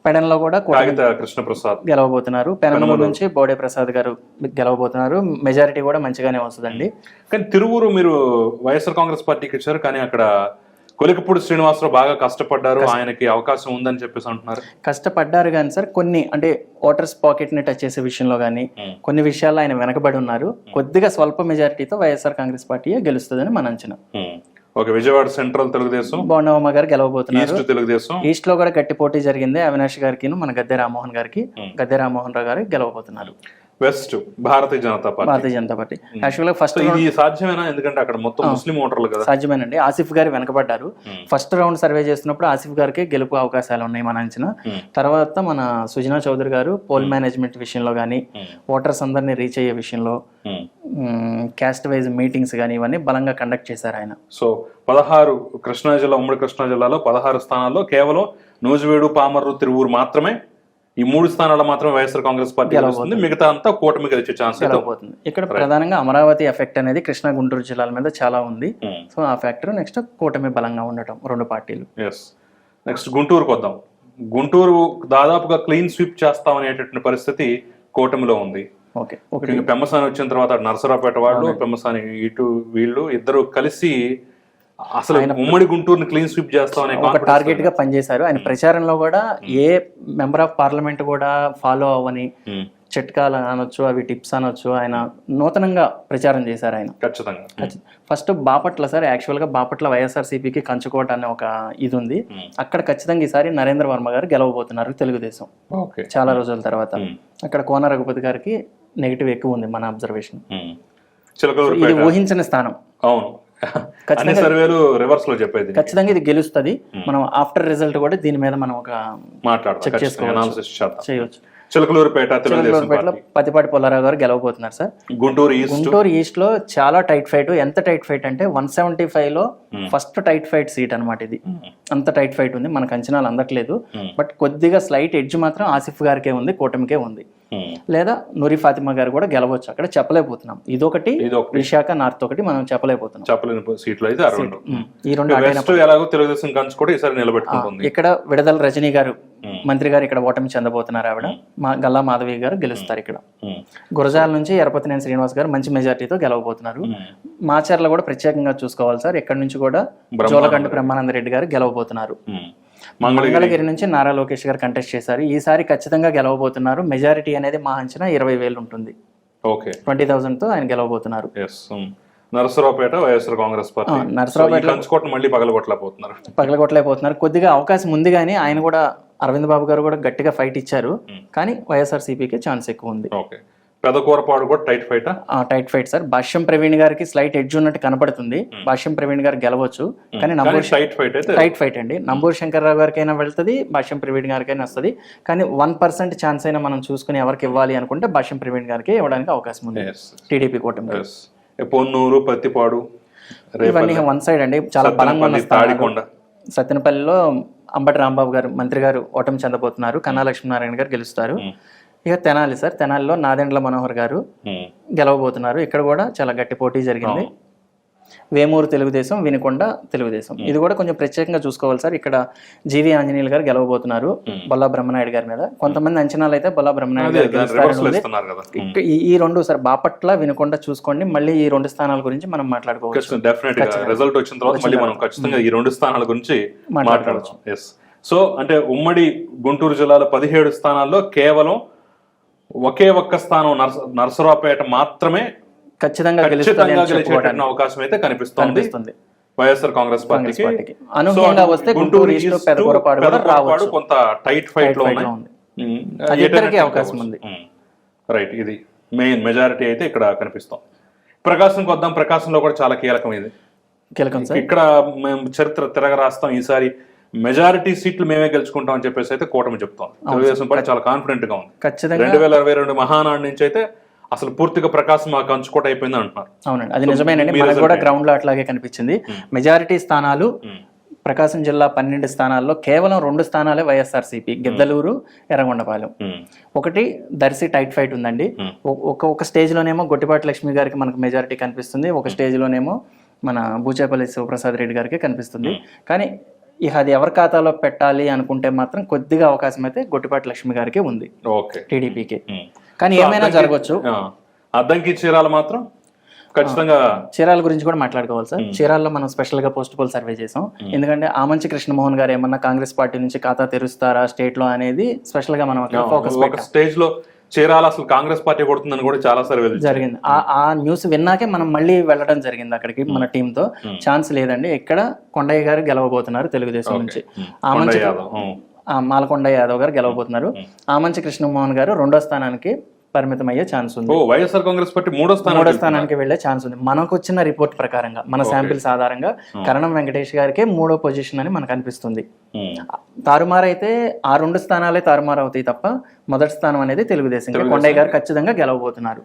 పెడన్లో కూడా కృష్ణప్రసాద్ గెలవబోతున్నారు. పెనమూరు నుంచి బోడే ప్రసాద్ గారు గెలవబోతున్నారు. మెజారిటీ కూడా మంచిగానే వస్తుందండి. కానీ తిరువురు మీరు వైఎస్ఆర్ కాంగ్రెస్ పార్టీకి ఇచ్చారు, కానీ అక్కడ కొలికపూడి శ్రీనివాసరావు బాగా కష్టపడ్డారు, ఆయనకి అవకాశం ఉందని చెప్పేసి అంటున్నారు. కష్టపడ్డారు కానీ సార్ కొన్ని అంటే ఓటర్స్ పాకెట్ ని టచ్ చేసే విషయంలో కానీ కొన్ని విషయాల్లో ఆయన వెనకబడి ఉన్నారు. కొద్దిగా స్వల్ప మెజారిటీతో వైఎస్ఆర్ కాంగ్రెస్ పార్టీ గెలుస్తుందని మన అంచనా. ఓకే, విజయవాడ సెంట్రల్ తెలుగుదేశం బోండవమ్మ గారు గెలవబోతున్నారు. తెలుగుదేశం ఈస్ట్ లో కూడా గట్టి పోటీ జరిగింది. అవినాష్ గారికి మన గద్దె రామ్మోహన్ రావు గారు గెలవబోతున్నారు. West Bharatiya Janata party actual గా ఫస్ట్ సాధ్యమేనా? ఎందుకంటే అక్కడ మొత్తం ముస్లిం ఓటర్లు కదా. సాధ్యమేనండి. ఆసిఫ్ గారు వెనకబడ్డారు. ఫస్ట్ రౌండ్ సర్వే చేస్తున్నప్పుడు ఆసిఫ్ గారికి గెలుపు అవకాశాలు ఉన్నాయి మన అంచనా. తర్వాత మన సుజనా చౌదరి గారు పోల్ మేనేజ్మెంట్ విషయంలో కానీ ఓటర్స్ అందరినీ రీచ్ అయ్యే విషయంలో క్యాస్ట్ వైజ్ మీటింగ్స్ కానీ ఇవన్నీ బలంగా కండక్ట్ చేశారు ఆయన. సో 16 కృష్ణా జిల్లా, ఉమ్మడి కృష్ణా జిల్లాలో 16 స్థానాల్లో కేవలం నూజివీడు, పామర్రు, తిరువూరు మాత్రమే, ఈ 3 స్థానాలు మాత్రం వైఎస్ఆర్ కాంగ్రెస్ పార్టీ గెలుస్తుంది. మిగతా అంతా కూటమి గెలిచే ఛాన్స్ అవుతుంది. ఇక్కడ ప్రధానంగా అమరావతి ఎఫెక్ట్ అనేది కృష్ణా, గుంటూరు జిల్లాల మీద చాలా ఉంది. సో ఆ ఫ్యాక్టర్ నెక్స్ట్ కూటమి బలంగా ఉండటం 2 పార్టీలు. నెక్స్ట్ గుంటూరుకు వద్దాం. గుంటూరు దాదాపుగా క్లీన్ స్వీప్ చేస్తామనేటటువంటి పరిస్థితి కూటమిలో ఉంది. పెమ్మసాని వచ్చిన తర్వాత నరసరావుపేట వాళ్ళు, పెమ్మసాని ఇటు వీళ్ళు ఇద్దరు కలిసి అసలు ఉమ్మడి గుంటూరుని క్లీన్ స్వీప్ చేస్తామనే ఒక టార్గెట్ గా పనిచేశారు. ఆయన ప్రచారంలో కూడా ఏ మెంబర్ ఆఫ్ పార్లమెంట్ కూడా ఫాలో అవ్వని చిట్కాలు అనొచ్చు, అవి టిప్స్ అనొచ్చు, ఆయన నూతనంగా ప్రచారం చేశారు ఆయన. ఖచ్చితంగా ఫస్ట్ బాపట్ల సార్, యాక్చువల్ గా బాపట్ల వైఎస్ఆర్సీపీకి కంచుకోట అనే ఒక ఇది ఉంది. అక్కడ ఖచ్చితంగా ఈసారి నరేంద్ర వర్మ గారు గెలవబోతున్నారు తెలుగుదేశం చాలా రోజుల తర్వాత. అక్కడ కోన రఘుపతి గారికి నెగిటివ్ ఎక్కువ ఉంది మన అబ్జర్వేషన్. ఇది ఊహించిన స్థానం. అవును, ఖచ్చితంగా ఇది గెలుస్తుంది. మనం ఆఫ్టర్ రిజల్ట్ కూడా దీని మీద మనం ఒక చెక్ చేసుకోవచ్చు. పతిపాటి పుల్లారావు గారు గెలవబోతున్నారు సార్. గుంటూరు ఈస్ట్ లో చాలా టైట్ ఫైట్. ఎంత టైట్ ఫైట్ అంటే 175 లో ఫస్ట్ టైట్ ఫైట్ సీట్ అనమాట ఇది. అంత టైట్ ఫైట్ ఉంది, మనకు అంచనాలు అందట్లేదు. బట్ కొద్దిగా స్లైట్ ఎడ్జ్ మాత్రం ఆసిఫ్ గారికే ఉంది, కూటమికే ఉంది. లేదా నూరి ఫాతిమా గారు కూడా గెలవచ్చు, అక్కడ చెప్పలేకపోతున్నాం. ఇదొకటి, విశాఖ నార్త్ ఒకటి మనం చెప్పలేకపోతున్నాం. ఇక్కడ విడదల రజనీ గారు మంత్రి గారు ఇక్కడ ఓటమి చెందబోతున్నారు. ఆవిడ గల్లా మాధవి గారు గెలుస్తారు. ఇక్కడ గురజాల నుంచి ఎరపతినేని శ్రీనివాస్ గారు మంచి మెజార్టీతో గెలవబోతున్నారు. మాచర్ల కూడా ప్రత్యేకంగా చూసుకోవాలి సార్. ఇక్కడ నుంచి కూడా జోలకంటి బ్రహ్మానంద రెడ్డి గారు గెలవబోతున్నారు. మంగళగిరి నుంచి నారా లోకేష్ గారు కంటెస్ట్ చేశారు. ఈసారి ఖచ్చితంగా గెలవబోతున్నారు. మెజారిటీ అనేది మా అంచనా 20,000 ఉంటుంది. 20,000 తో ఆయన గెలవబోతున్నారు. నరసరావుపేట వైఎస్ఆర్ కాంగ్రెస్ పార్టీ మళ్ళీ పగలగొట్టలేకపోతున్నారు. కొద్దిగా అవకాశం ఉంది, కానీ ఆయన కూడా అరవింద్ బాబు గారు కూడా గట్టిగా ఫైట్ ఇచ్చారు, కానీ వైఎస్ఆర్ సిపికి ఛాన్స్ ఎక్కువ ఉంది. పెదకూరపాడు కూడా టైట్ ఫైటా? Tight fight sir. Bhashyam Praveen గారికి స్లైట్ ఎడ్జ్ ఉన్నట్టు కనపడుతుంది. భాష్యం ప్రవీణ్ గారు గెలవచ్చు, కానీ టైట్ ఫైట్ అండి. నంబూరు శంకర్రావు గారికి అయినా వెళ్తుంది, భాష్యం ప్రవీణ్ గారికి అయినా వస్తుంది. కానీ 1% ఛాన్స్ అయినా మనం చూసుకుని ఎవరికి ఇవ్వాలి అనుకుంటే భాష్యం ప్రవీణ్ గారికి ఇవ్వడానికి అవకాశం ఉంది టీడీపీ కూటమి. పొన్నూరు, పత్తిపాడు ఇవన్నీ వన్ సైడ్ అండి, చాలా బలంగా ఉన్న సత్తెనపల్లిలో అంబటి రాంబాబు గారు మంత్రి గారు ఓటమి చెందబోతున్నారు. కన్నా లక్ష్మీనారాయణ గారు గెలుస్తారు. ఇక తెనాలి సార్, తెనాలిలో నాదెండ్ల మనోహర్ గారు గెలవబోతున్నారు. ఇక్కడ కూడా చాలా గట్టి పోటీ జరిగింది. వేమూరు తెలుగుదేశం, వినుకొండ తెలుగుదేశం. ఇది కూడా కొంచెం ప్రత్యేకంగా చూసుకోవాలి సార్. ఇక్కడ జీవి ఆంజనేయులు గారు గెలవబోతున్నారు బొల్లా బ్రహ్మనాయుడు గారి మీద. కొంతమంది అంచనాలు అయితే బొల్లా బ్రహ్మనాయుడు గారు గెలుస్తారని. ఈ రెండు సార్, బాపట్ల, వినుకొండ చూసుకోండి. మళ్ళీ ఈ 2 స్థానాల గురించి మనం మాట్లాడుకోవచ్చు. రిజల్ట్ వచ్చిన తర్వాత మళ్ళీ మనం ఖచ్చితంగా ఈ 2 స్థానాల గురించి మాట్లాడవచ్చు. సో అంటే ఉమ్మడి గుంటూరు జిల్లాలో 17 స్థానాల్లో కేవలం ఒకే ఒక్క స్థానం నరసరావుపేట మాత్రమే ఖచ్చితంగా గెలిచే అవకాశం అయితే కనిపిస్తుంది వైఎస్ఆర్ కాంగ్రెస్ పార్టీకి. అనుకూలంగా వస్తే గుంటూరు ఈస్ట్, పెదకూరపాడు కొంత టైట్ ఫైట్ లో ఉన్నాయి, అవకాశం ఉంది. రైట్, ఇది మెయిన్ మెజారిటీ అయితే ఇక్కడ కనిపిస్తాం. ప్రకాశంకి వద్దాం. ప్రకాశంలో కూడా చాలా కీలకం ఇది. ఇక్కడ మేము చరిత్ర తిరగ రాస్తాం, ఈసారి మెజారిటీ సీట్లు మేమే గెలుచుకుంటాం అని చెప్పేసి అయితే కూటమి చెప్తాం. తెలుగుదేశం పార్టీ చాలా కాన్ఫిడెంట్ గా ఉంది. 2022 మహానాడు నుంచి అయితే అసలు పూర్తిగా ప్రకాశం మాకు కంచుకోట అయిపోయింది అంటున్నారు. అవునండి, అది నిజమేనండి. మనకు కూడా గ్రౌండ్ లో అట్లాగే కనిపించింది. మెజారిటీ స్థానాలు ప్రకాశం జిల్లా 12 స్థానాల్లో కేవలం 2 స్థానాలే వైఎస్ఆర్సీపీ, గిద్దలూరు, ఎర్రగొండపాలెం. ఒకటి దర్శి టైట్ ఫైట్ ఉందండి. ఒక స్టేజ్ లోనేమో గొట్టిపాటి లక్ష్మి గారికి మనకు మెజారిటీ కనిపిస్తుంది, ఒక స్టేజ్ లోనేమో మన బూచేపల్లి శివప్రసాద్ రెడ్డి గారికి కనిపిస్తుంది. కానీ ఇక అది ఎవరి ఖాతాలో పెట్టాలి అనుకుంటే మాత్రం కొద్దిగా అవకాశం అయితే గొట్టిపాటి లక్ష్మి గారికి ఉంది టీడీపీకి. కానీ ఏమైనా జరగవచ్చు. అద్దంకి చీరాల మాత్రం ఖచ్చితంగా, చీరాల గురించి కూడా మాట్లాడుకోవాలి సార్. చీరాల్లో మనం స్పెషల్ గా పోస్ట్ పోల్ సర్వే చేసాం. ఎందుకంటే ఆమంచి కృష్ణమోహన్ గారు ఏమన్నా కాంగ్రెస్ పార్టీ నుంచి ఖాతా తెరుస్తారా స్టేట్ లో అనేది స్పెషల్ గా మనం ఫోకస్ స్టేజ్ లో చీరాల అసలు కాంగ్రెస్ పార్టీ కొడుతుందని కూడా చాలా సర్వేలు జరిగింది. ఆ న్యూస్ విన్నాకే మనం మళ్ళీ వెళ్ళడం జరిగింది అక్కడికి మన టీమ్ తో. ఛాన్స్ లేదండి, ఇక్కడ కొండయ్య గారు గెలవబోతున్నారు తెలుగుదేశం నుంచి. మాలకొండ యాదవ్ గారు గెలవబోతున్నారు. ఆమంచి కృష్ణమోహన్ గారు 2వ స్థానానికి పరిమితం అయ్యే ఛాన్స్ ఉంది. వైఎస్ఆర్ కాంగ్రెస్ పార్టీ 3వ స్థానానికి వెళ్లే ఛాన్స్ ఉంది. మనకు వచ్చిన రిపోర్ట్ ప్రకారంగా, మన శాంపిల్స్ ఆధారంగా కరణం వెంకటేష్ గారికి 3వ పొజిషన్ అని మనకు అనిపిస్తుంది. తారుమారైతే ఆ 2 స్థానాలే తారుమారు అవుతాయి తప్ప మొదటి స్థానం అనేది తెలుగుదేశం. కొండయ్య గారు ఖచ్చితంగా గెలవబోతున్నారు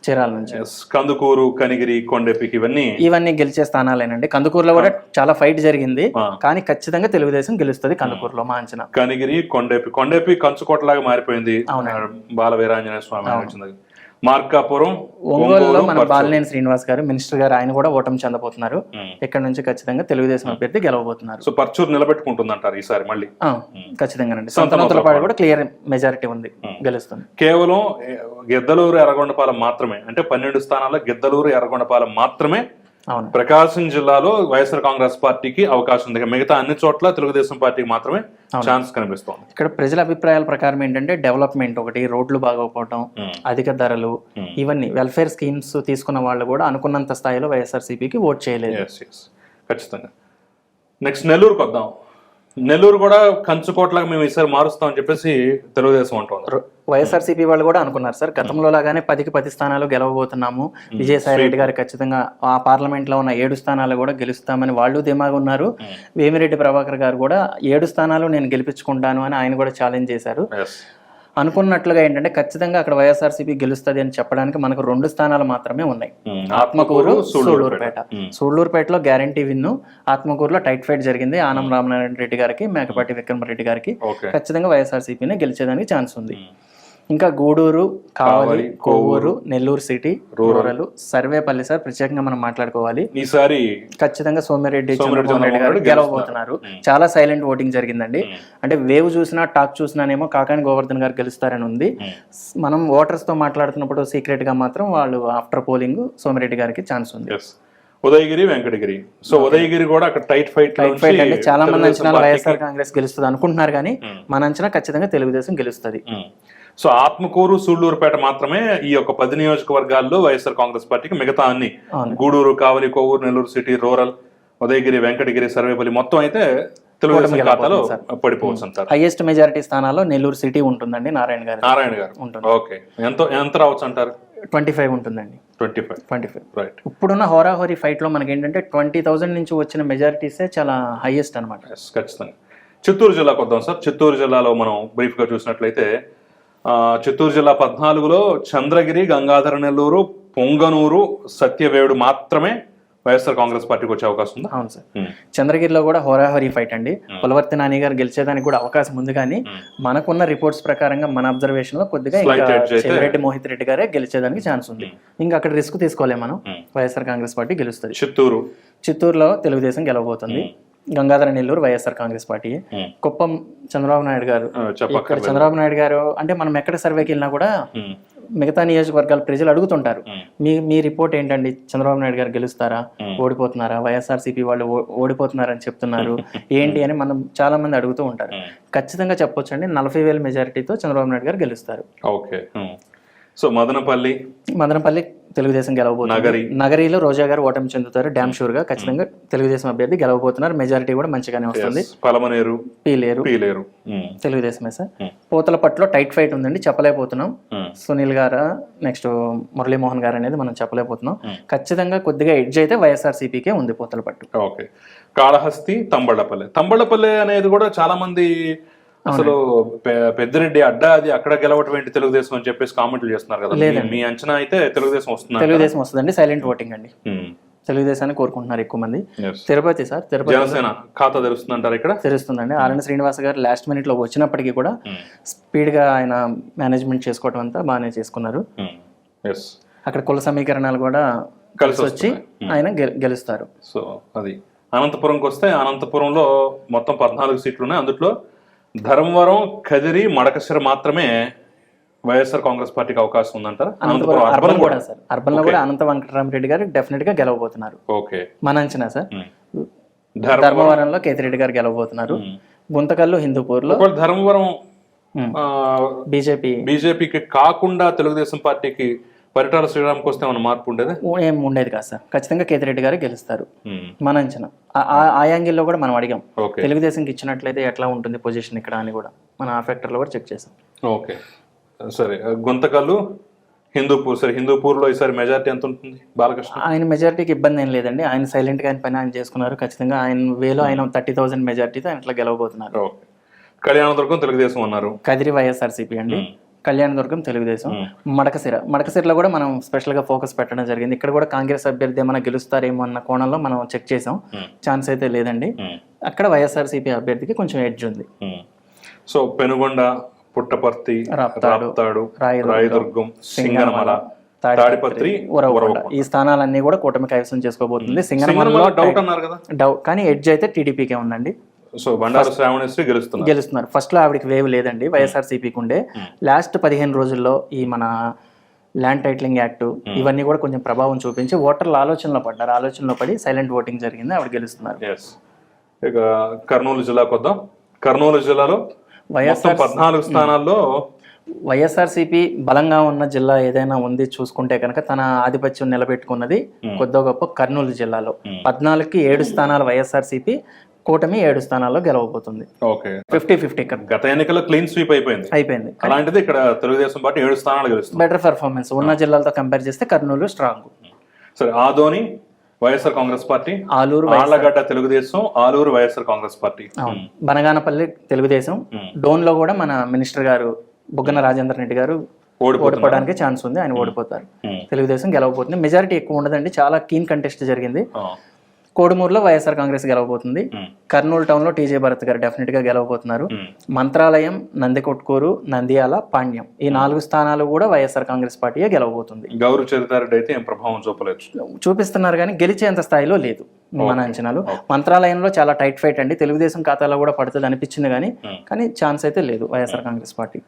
చీరాల నుంచి. కందుకూరు, కనిగిరి, కొండెపికి ఇవన్నీ గెలిచే స్థానాలేనండి. కందుకూరులో కూడా చాలా ఫైట్ జరిగింది, కానీ ఖచ్చితంగా తెలుగుదేశం గెలుస్తుంది కందుకూరులో మా అంచనా. కనిగిరి, కొండెపి కంచుకోటలాగా మారిపోయింది. బాల వీరాంజనేయ స్వామి వచ్చింది. మార్కాపురం, ఒంగోలులో మన బాలినేని శ్రీనివాస్ గారు మినిస్టర్ గారు, ఆయన కూడా ఓటమి చెందబోతున్నారు. ఇక్కడ నుంచి ఖచ్చితంగా తెలుగుదేశం అభ్యర్థి గెలవబోతున్నారు. సో పర్చూరు నిలబెట్టుకుంటుందంటారు ఈసారి మళ్ళీ? ఖచ్చితంగానండి. సంతనూతలపాడు కూడా క్లియర్ మెజారిటీ ఉంది, గెలుస్తుంది. కేవలం గిద్దలూరు, ఎర్రగొండపాలెం మాత్రమే, అంటే 12 స్థానాల్లో గిద్దలూరు, ఎర్రగొండపాలెం మాత్రమే ప్రకాశం జిల్లాలో వైఎస్ఆర్ కాంగ్రెస్ పార్టీకి అవకాశం ఉంది. మిగతా అన్ని చోట్ల తెలుగుదేశం పార్టీకి మాత్రమే ఛాన్స్ కనిపిస్తోంది. ఇక్కడ ప్రజల అభిప్రాయాల ప్రకారం ఏంటంటే డెవలప్మెంట్ ఒకటి, రోడ్లు బాగోకపోవడం, అధిక ధరలు, ఇవన్నీ వెల్ఫేర్ స్కీమ్స్ తీసుకున్న వాళ్ళు కూడా అనుకున్నంత స్థాయిలో వైఎస్ఆర్సీపీకి ఓట్ చేయలేదు. ఖచ్చితంగా. నెక్స్ట్ నెల్లూరుకి వద్దాం. నెల్లూరు కూడా కంచుకోట్లాగా మేము ఈసారి మారుస్తామని చెప్పేసి తెలుగుదేశం అంటున్నారు. వైఎస్ఆర్సీపీ వాళ్ళు కూడా అనుకున్నారు సార్, గతంలో లాగానే 10కి 10 స్థానాలు గెలవబోతున్నాము, విజయసాయి రెడ్డి గారు ఖచ్చితంగా ఆ పార్లమెంట్ లో ఉన్న 7 స్థానాలు కూడా గెలుస్తామని వాళ్ళు ధీమాగా ఉన్నారు. వేమిరెడ్డి ప్రభాకర్ గారు కూడా 7 స్థానాలు నేను గెలిపించుకుంటాను అని ఆయన కూడా ఛాలెంజ్ చేశారు. అనుకున్నట్లుగా ఏంటంటే ఖచ్చితంగా అక్కడ వైఎస్ఆర్సీపీ గెలుస్తుంది అని చెప్పడానికి మనకు 2 స్థానాలు మాత్రమే ఉన్నాయి, ఆత్మకూరు, సూళ్లూరుపేట. సూళ్లూరుపేటలో గ్యారంటీ విన్ను, ఆత్మకూరులో టైట్ ఫైట్ జరిగింది. ఆనం రామనారాయణ రెడ్డి గారికి, మేకపాటి విక్రమరెడ్డి గారికి ఖచ్చితంగా వైఎస్ఆర్సీపీనే గెలిచేదానికి ఛాన్స్ ఉంది. ఇంకా Gudur, Kavali, Kovvur, Nellore city, rural, Sarvepalli sir ప్రత్యేకంగా మనం మాట్లాడుకోవాలి. ఈసారి ఖచ్చితంగా సోమిరెడ్డి చంద్రమోహన్ రెడ్డి గారు గెలవబోతున్నారు. చాలా సైలెంట్ ఓటింగ్ జరిగిందండి. అంటే వేవ్ చూసినా టాక్ చూసినానేమో కాకాని గోవర్ధన్ గారు గెలుస్తారని ఉంది. మనం ఓటర్స్ తో మాట్లాడుతున్నప్పుడు సీక్రెట్ గా మాత్రం వాళ్ళు ఆఫ్టర్ పోలింగ్ సోమిరెడ్డి గారికి ఛాన్స్ ఉంది. ఉదయగిరి, వెంకటగిరి. సో ఉదయగిరి కూడా అక్కడ టైట్ ఫైట్ అంటే చాలా మంది అంచనాలు వైఎస్ఆర్ కాంగ్రెస్ గెలుస్తుంది అనుకుంటున్నారు, కానీ మన అంచనా ఖచ్చితంగా తెలుగుదేశం గెలుస్తుంది. సో ఆత్మకూరు, సూళ్లూరుపేట మాత్రమే ఈ యొక్క 10 నియోజకవర్గాల్లో వైఎస్ఆర్ కాంగ్రెస్ పార్టీకి, మిగతా అన్ని గూడూరు, కావలి, కొవ్వూరు, నెల్లూరు సిటీ, రూరల్, ఉదయగిరి, వెంకటగిరి, సర్వేపల్లి మొత్తం అయితే తెలుగుదేశం కూటమి ఖాతాలో గెలవబోతుంది పడిపోవచ్చు అంటారు. హైయెస్ట్ మెజారిటీ స్థానాల్లో నెల్లూరు సిటీ ఉంటుందండి, నారాయణ గారు ఉంటుంది. ఓకే, ఎంత రావచ్చు అంటారు? 25 ఉంటుందండి. 25 రైట్. ఇప్పుడున్న హోరాహోరీ ఫైట్ లో మనకి ఏంటంటే 20,000 నుంచి వచ్చిన మెజారిటీసే చాలా హైయెస్ట్ అనమాట. ఖచ్చితంగా. చిత్తూరు జిల్లాకు వద్దాం సార్. చిత్తూరు జిల్లాలో మనం బ్రీఫ్ గా చూసినట్లయితే చిత్తూరు జిల్లా 14లో చంద్రగిరి, గంగాధర నెల్లూరు, పొంగనూరు, సత్యవేడు మాత్రమే వైఎస్ఆర్ కాంగ్రెస్ పార్టీకి వచ్చే అవకాశం ఉంది. అవును సార్. చంద్రగిరిలో కూడా హోరాహోరీ ఫైట్ అండి. పులవర్తి నాని గారు గెలిచేదానికి కూడా అవకాశం ఉంది, కానీ మనకున్న రిపోర్ట్స్ ప్రకారంగా మన అబ్జర్వేషన్ లో కొద్దిగా చెవిరెడ్డి మోహిత్ రెడ్డి గారే గెలిచేదానికి ఛాన్స్ ఉంది. ఇంకా అక్కడ రిస్క్ తీసుకోలేము మనం. వైఎస్ఆర్ కాంగ్రెస్ పార్టీ గెలుస్తుంది. చిత్తూరులో తెలుగుదేశం గెలవబోతుంది. గంగాధర నెల్లూరు వైఎస్ఆర్ కాంగ్రెస్ పార్టీ. కుప్పం చంద్రబాబు నాయుడు గారు. ఇక్కడ చంద్రబాబు నాయుడు గారు అంటే మనం ఎక్కడ సర్వేకి వెళ్ళినా కూడా మిగతా నియోజకవర్గాల ప్రజలు అడుగుతుంటారు, మీ రిపోర్ట్ ఏంటండి, చంద్రబాబు నాయుడు గారు గెలుస్తారా, ఓడిపోతున్నారా, వైఎస్ఆర్సీపీ వాళ్ళు ఓడిపోతున్నారని చెప్తున్నారు ఏంటి అని మనం చాలా మంది అడుగుతూ ఉంటారు. ఖచ్చితంగా చెప్పొచ్చు అండి, 40,000 మెజారిటీతో చంద్రబాబు నాయుడు గారు గెలుస్తారు. ఓకే. సో మదనపల్లి తెలుగుదేశం గెలవబోతుంది. నగరిలో రోజా గారు ఓటమి చెందుతారు డ్యామ్ షూర్ గా. ఖచ్చితంగా తెలుగుదేశం అభ్యర్థి గెలవబోతున్నారు. మెజారిటీ కూడా మంచిగానే వస్తుంది. పలమనేరు, పీలేరు తెలుగుదేశమే సార్. పూతలపట్టులో టైట్ ఫైట్ ఉందండి, చెప్పలేకపోతున్నాం. సునీల్ గారు నెక్స్ట్ మురళీమోహన్ గారు అనేది మనం చెప్పలేకపోతున్నాం. ఖచ్చితంగా కొద్దిగా ఎడ్జ్ అయితే వైఎస్ఆర్సీపీకే ఉంది పూతలపట్టు. ఓకే. కాళహస్తి, తంబళ్లపల్లె అనేది కూడా చాలా మంది అసలు పెద్దిరెడ్డి అడ్డా అది అక్కడ గెలవటం ఏంటి తెలుగుదేశం అని చెప్పేసి కామెంట్లు చేస్తున్నారు కదా. మీ అంచనా అయితే తెలుగుదేశం వస్తుందండి. సైలెంట్ ఓటింగ్ అండి. తెలుగుదేశాన్ని కోరుకుంటున్నారు ఎక్కువ మంది. తిరుపతి సార్, జనసేన ఖాతా తెరుస్తుంది అంటారు. ఇక్కడ తెరుస్తుందండి. ఆర్ఎన్ శ్రీనివాస్ గారు లాస్ట్ మినిట్ లో వచ్చినప్పటికీ కూడా స్పీడ్ గా ఆయన మేనేజ్మెంట్ చేసుకోవడం అంతా బాగానే చేసుకున్నారు. అక్కడ కుల సమీకరణాలు కూడా కలిసి వచ్చి ఆయన గెలుస్తారు. సో అది అనంతపురంకి వస్తే అనంతపురంలో మొత్తం 14 సీట్లు ఉన్నాయి. అందులో ధర్మవరం, కదిరి, మడకశిర మాత్రమే వైఎస్ఆర్ కాంగ్రెస్ పార్టీకి అవకాశం ఉందంటారు. అర్బన్ లో కూడా అనంత వెంకటరామరెడ్డి గారు డెఫినెట్ గా గెలవబోతున్నారు. ఓకే, మన అంచనా సార్. ధర్మవరంలో కేతిరెడ్డి గారు గెలవబోతున్నారు. గుంతకల్లు, హిందూపూర్ లో ధర్మవరం బీజేపీకి కాకుండా తెలుగుదేశం పార్టీకి పరిటాల శ్రీరామ్కి వస్తే ఏమైనా మార్పు ఉండేది? ఏం ఉండేది కాదు సార్. ఖచ్చితంగా కేతిరెడ్డి గారు గెలుస్తారు మన అంచనా. ఆ యాంగిల్లో కూడా మనం అడిగాం, తెలుగుదేశంకి ఇచ్చినట్లయితే ఎట్లా ఉంటుంది పొజిషన్ ఇక్కడ అని కూడా మనం ఆ ఫ్యాక్టర్ లో కూడా చెక్ చేసాం. ఓకే సరే. గుంతకల్లు, హిందూపూర్. సరే, హిందూపూర్ లో ఈసారి మెజారిటీ ఎంత ఉంటుంది? బాలకృష్ణ ఆయన మెజారిటీకి ఇబ్బంది ఏం లేదండి. ఆయన సైలెంట్ గా ఆయన పని ఆయన చేసుకున్నారు. ఖచ్చితంగా ఆయన వేలో ఆయన 30,000 మెజారిటీతో ఆయన ఇట్లా గెలవబోతున్నారు. కళ్యాణదుర్గం తెలుగుదేశం అన్నారు. కదిరి వైఎస్ఆర్సీపీ అండి. కళ్యాణదుర్గం తెలుగుదేశం. మడకశిరలో కూడా మనం స్పెషల్ గా ఫోకస్ పెట్టడం జరిగింది. ఇక్కడ కూడా కాంగ్రెస్ అభ్యర్థి ఏమైనా గెలుస్తారేమో అన్న కోణంలో మనం చెక్ చేసాం. ఛాన్స్ అయితే లేదండి. అక్కడ వైఎస్ఆర్సీపీ అభ్యర్థికి కొంచెం ఎడ్జ్ ఉంది. సో పెనుగొండ, పుట్టపర్తి, రాప్తాడు, రాయదుర్గం, సింగనమల, తాడిపత్రి, ఉరవకొండ ఈ స్థానాలన్నీ కూడా కూటమి కైవసం చేసుకోబోతుంది. సింగనమలలో డౌట్ అన్నారు కదా, కానీ ఎడ్జ్ అయితే టీడీపీకే ఉందండి. సో బండారు శ్రావణశ్రీ గెలుస్తున్నారు. ఫస్ట్ లో ఆవిడకి వేవ్ లేదండి, వైఎస్ఆర్సీపీకి ఉండే. లాస్ట్ 15 రోజుల్లో ఈ మన ల్యాండ్ టైటిలింగ్ యాక్ట్ ఇవన్నీ కూడా కొంచెం ప్రభావం చూపించి ఓటర్ల ఆలోచనలో పడి సైలెంట్ ఓటింగ్ జరిగింది, ఆవిడ గెలుస్తున్నారు. ఇక కర్నూలు జిల్లాకు వద్దాం. కర్నూలు జిల్లాలో వైఎస్ఆర్ 14 స్థానాల్లో వైఎస్ఆర్సీపీ బలంగా ఉన్న జిల్లా ఏదైనా ఉంది చూసుకుంటే కనుక తన ఆధిపత్యం నిలబెట్టుకున్నది కొద్దిగా గొప్ప కర్నూలు జిల్లాలో. 14కి 7 స్థానాలు వైఎస్ఆర్సీపీ, కూటమి 7 స్థానాల్లో గెలవబోతుంది. 50-50. గత ఎన్నికల్లో క్లీన్ స్వీప్ అయిపోయింది. అలాంటిది ఇక్కడ తెలుగుదేశం పార్టీ 7 స్థానాలు గెలుస్తుంది. బెటర్ పర్ఫార్మెన్స్ ఉన్న జిల్లాలతో కంపేర్ చేస్తే కర్నూలు స్ట్రాంగ్. సరే, ఆదోని వైఎస్ఆర్ కాంగ్రెస్ పార్టీ, ఆళ్లగడ్డ తెలుగుదేశం, ఆలూరు వైఎస్ఆర్ కాంగ్రెస్ పార్టీ, బనగానపల్లి తెలుగుదేశం. డోన్ లో కూడా మన మినిస్టర్ గారు బుగ్గన రాజేంద్ర రెడ్డి గారు ఓడిపోవడానికి ఛాన్స్ ఉంది, ఆయన ఓడిపోతారు. తెలుగుదేశం గెలవబోతుంది. మెజారిటీ ఎక్కువ ఉండదండి, చాలా కీన్ కంటెస్ట్ జరిగింది. కోడుమూరులో వైఎస్ఆర్ కాంగ్రెస్ గెలవబోతుంది. కర్నూలు టౌన్ లో టీజే భరత్ గారు డెఫినెట్ గా గెలవబోతున్నారు. మంత్రాలయం, నందికొట్కూరు, నంద్యాల, పాండ్యం ఈ 4 స్థానాలు కూడా వైఎస్ఆర్ కాంగ్రెస్ పార్టీయే గెలవబోతుంది. గౌరవ చరితారెడ్డి అయితే ఏం ప్రభావం చూపిస్తున్నారు కానీ గెలిచేంత స్థాయిలో లేదు మన అంచనాలు. మంత్రాలయంలో చాలా టైట్ ఫైట్ అండి, తెలుగుదేశం ఖాతాలో కూడా పడుతుంది అనిపించింది కానీ ఛాన్స్ అయితే లేదు వైఎస్ఆర్ కాంగ్రెస్ పార్టీ.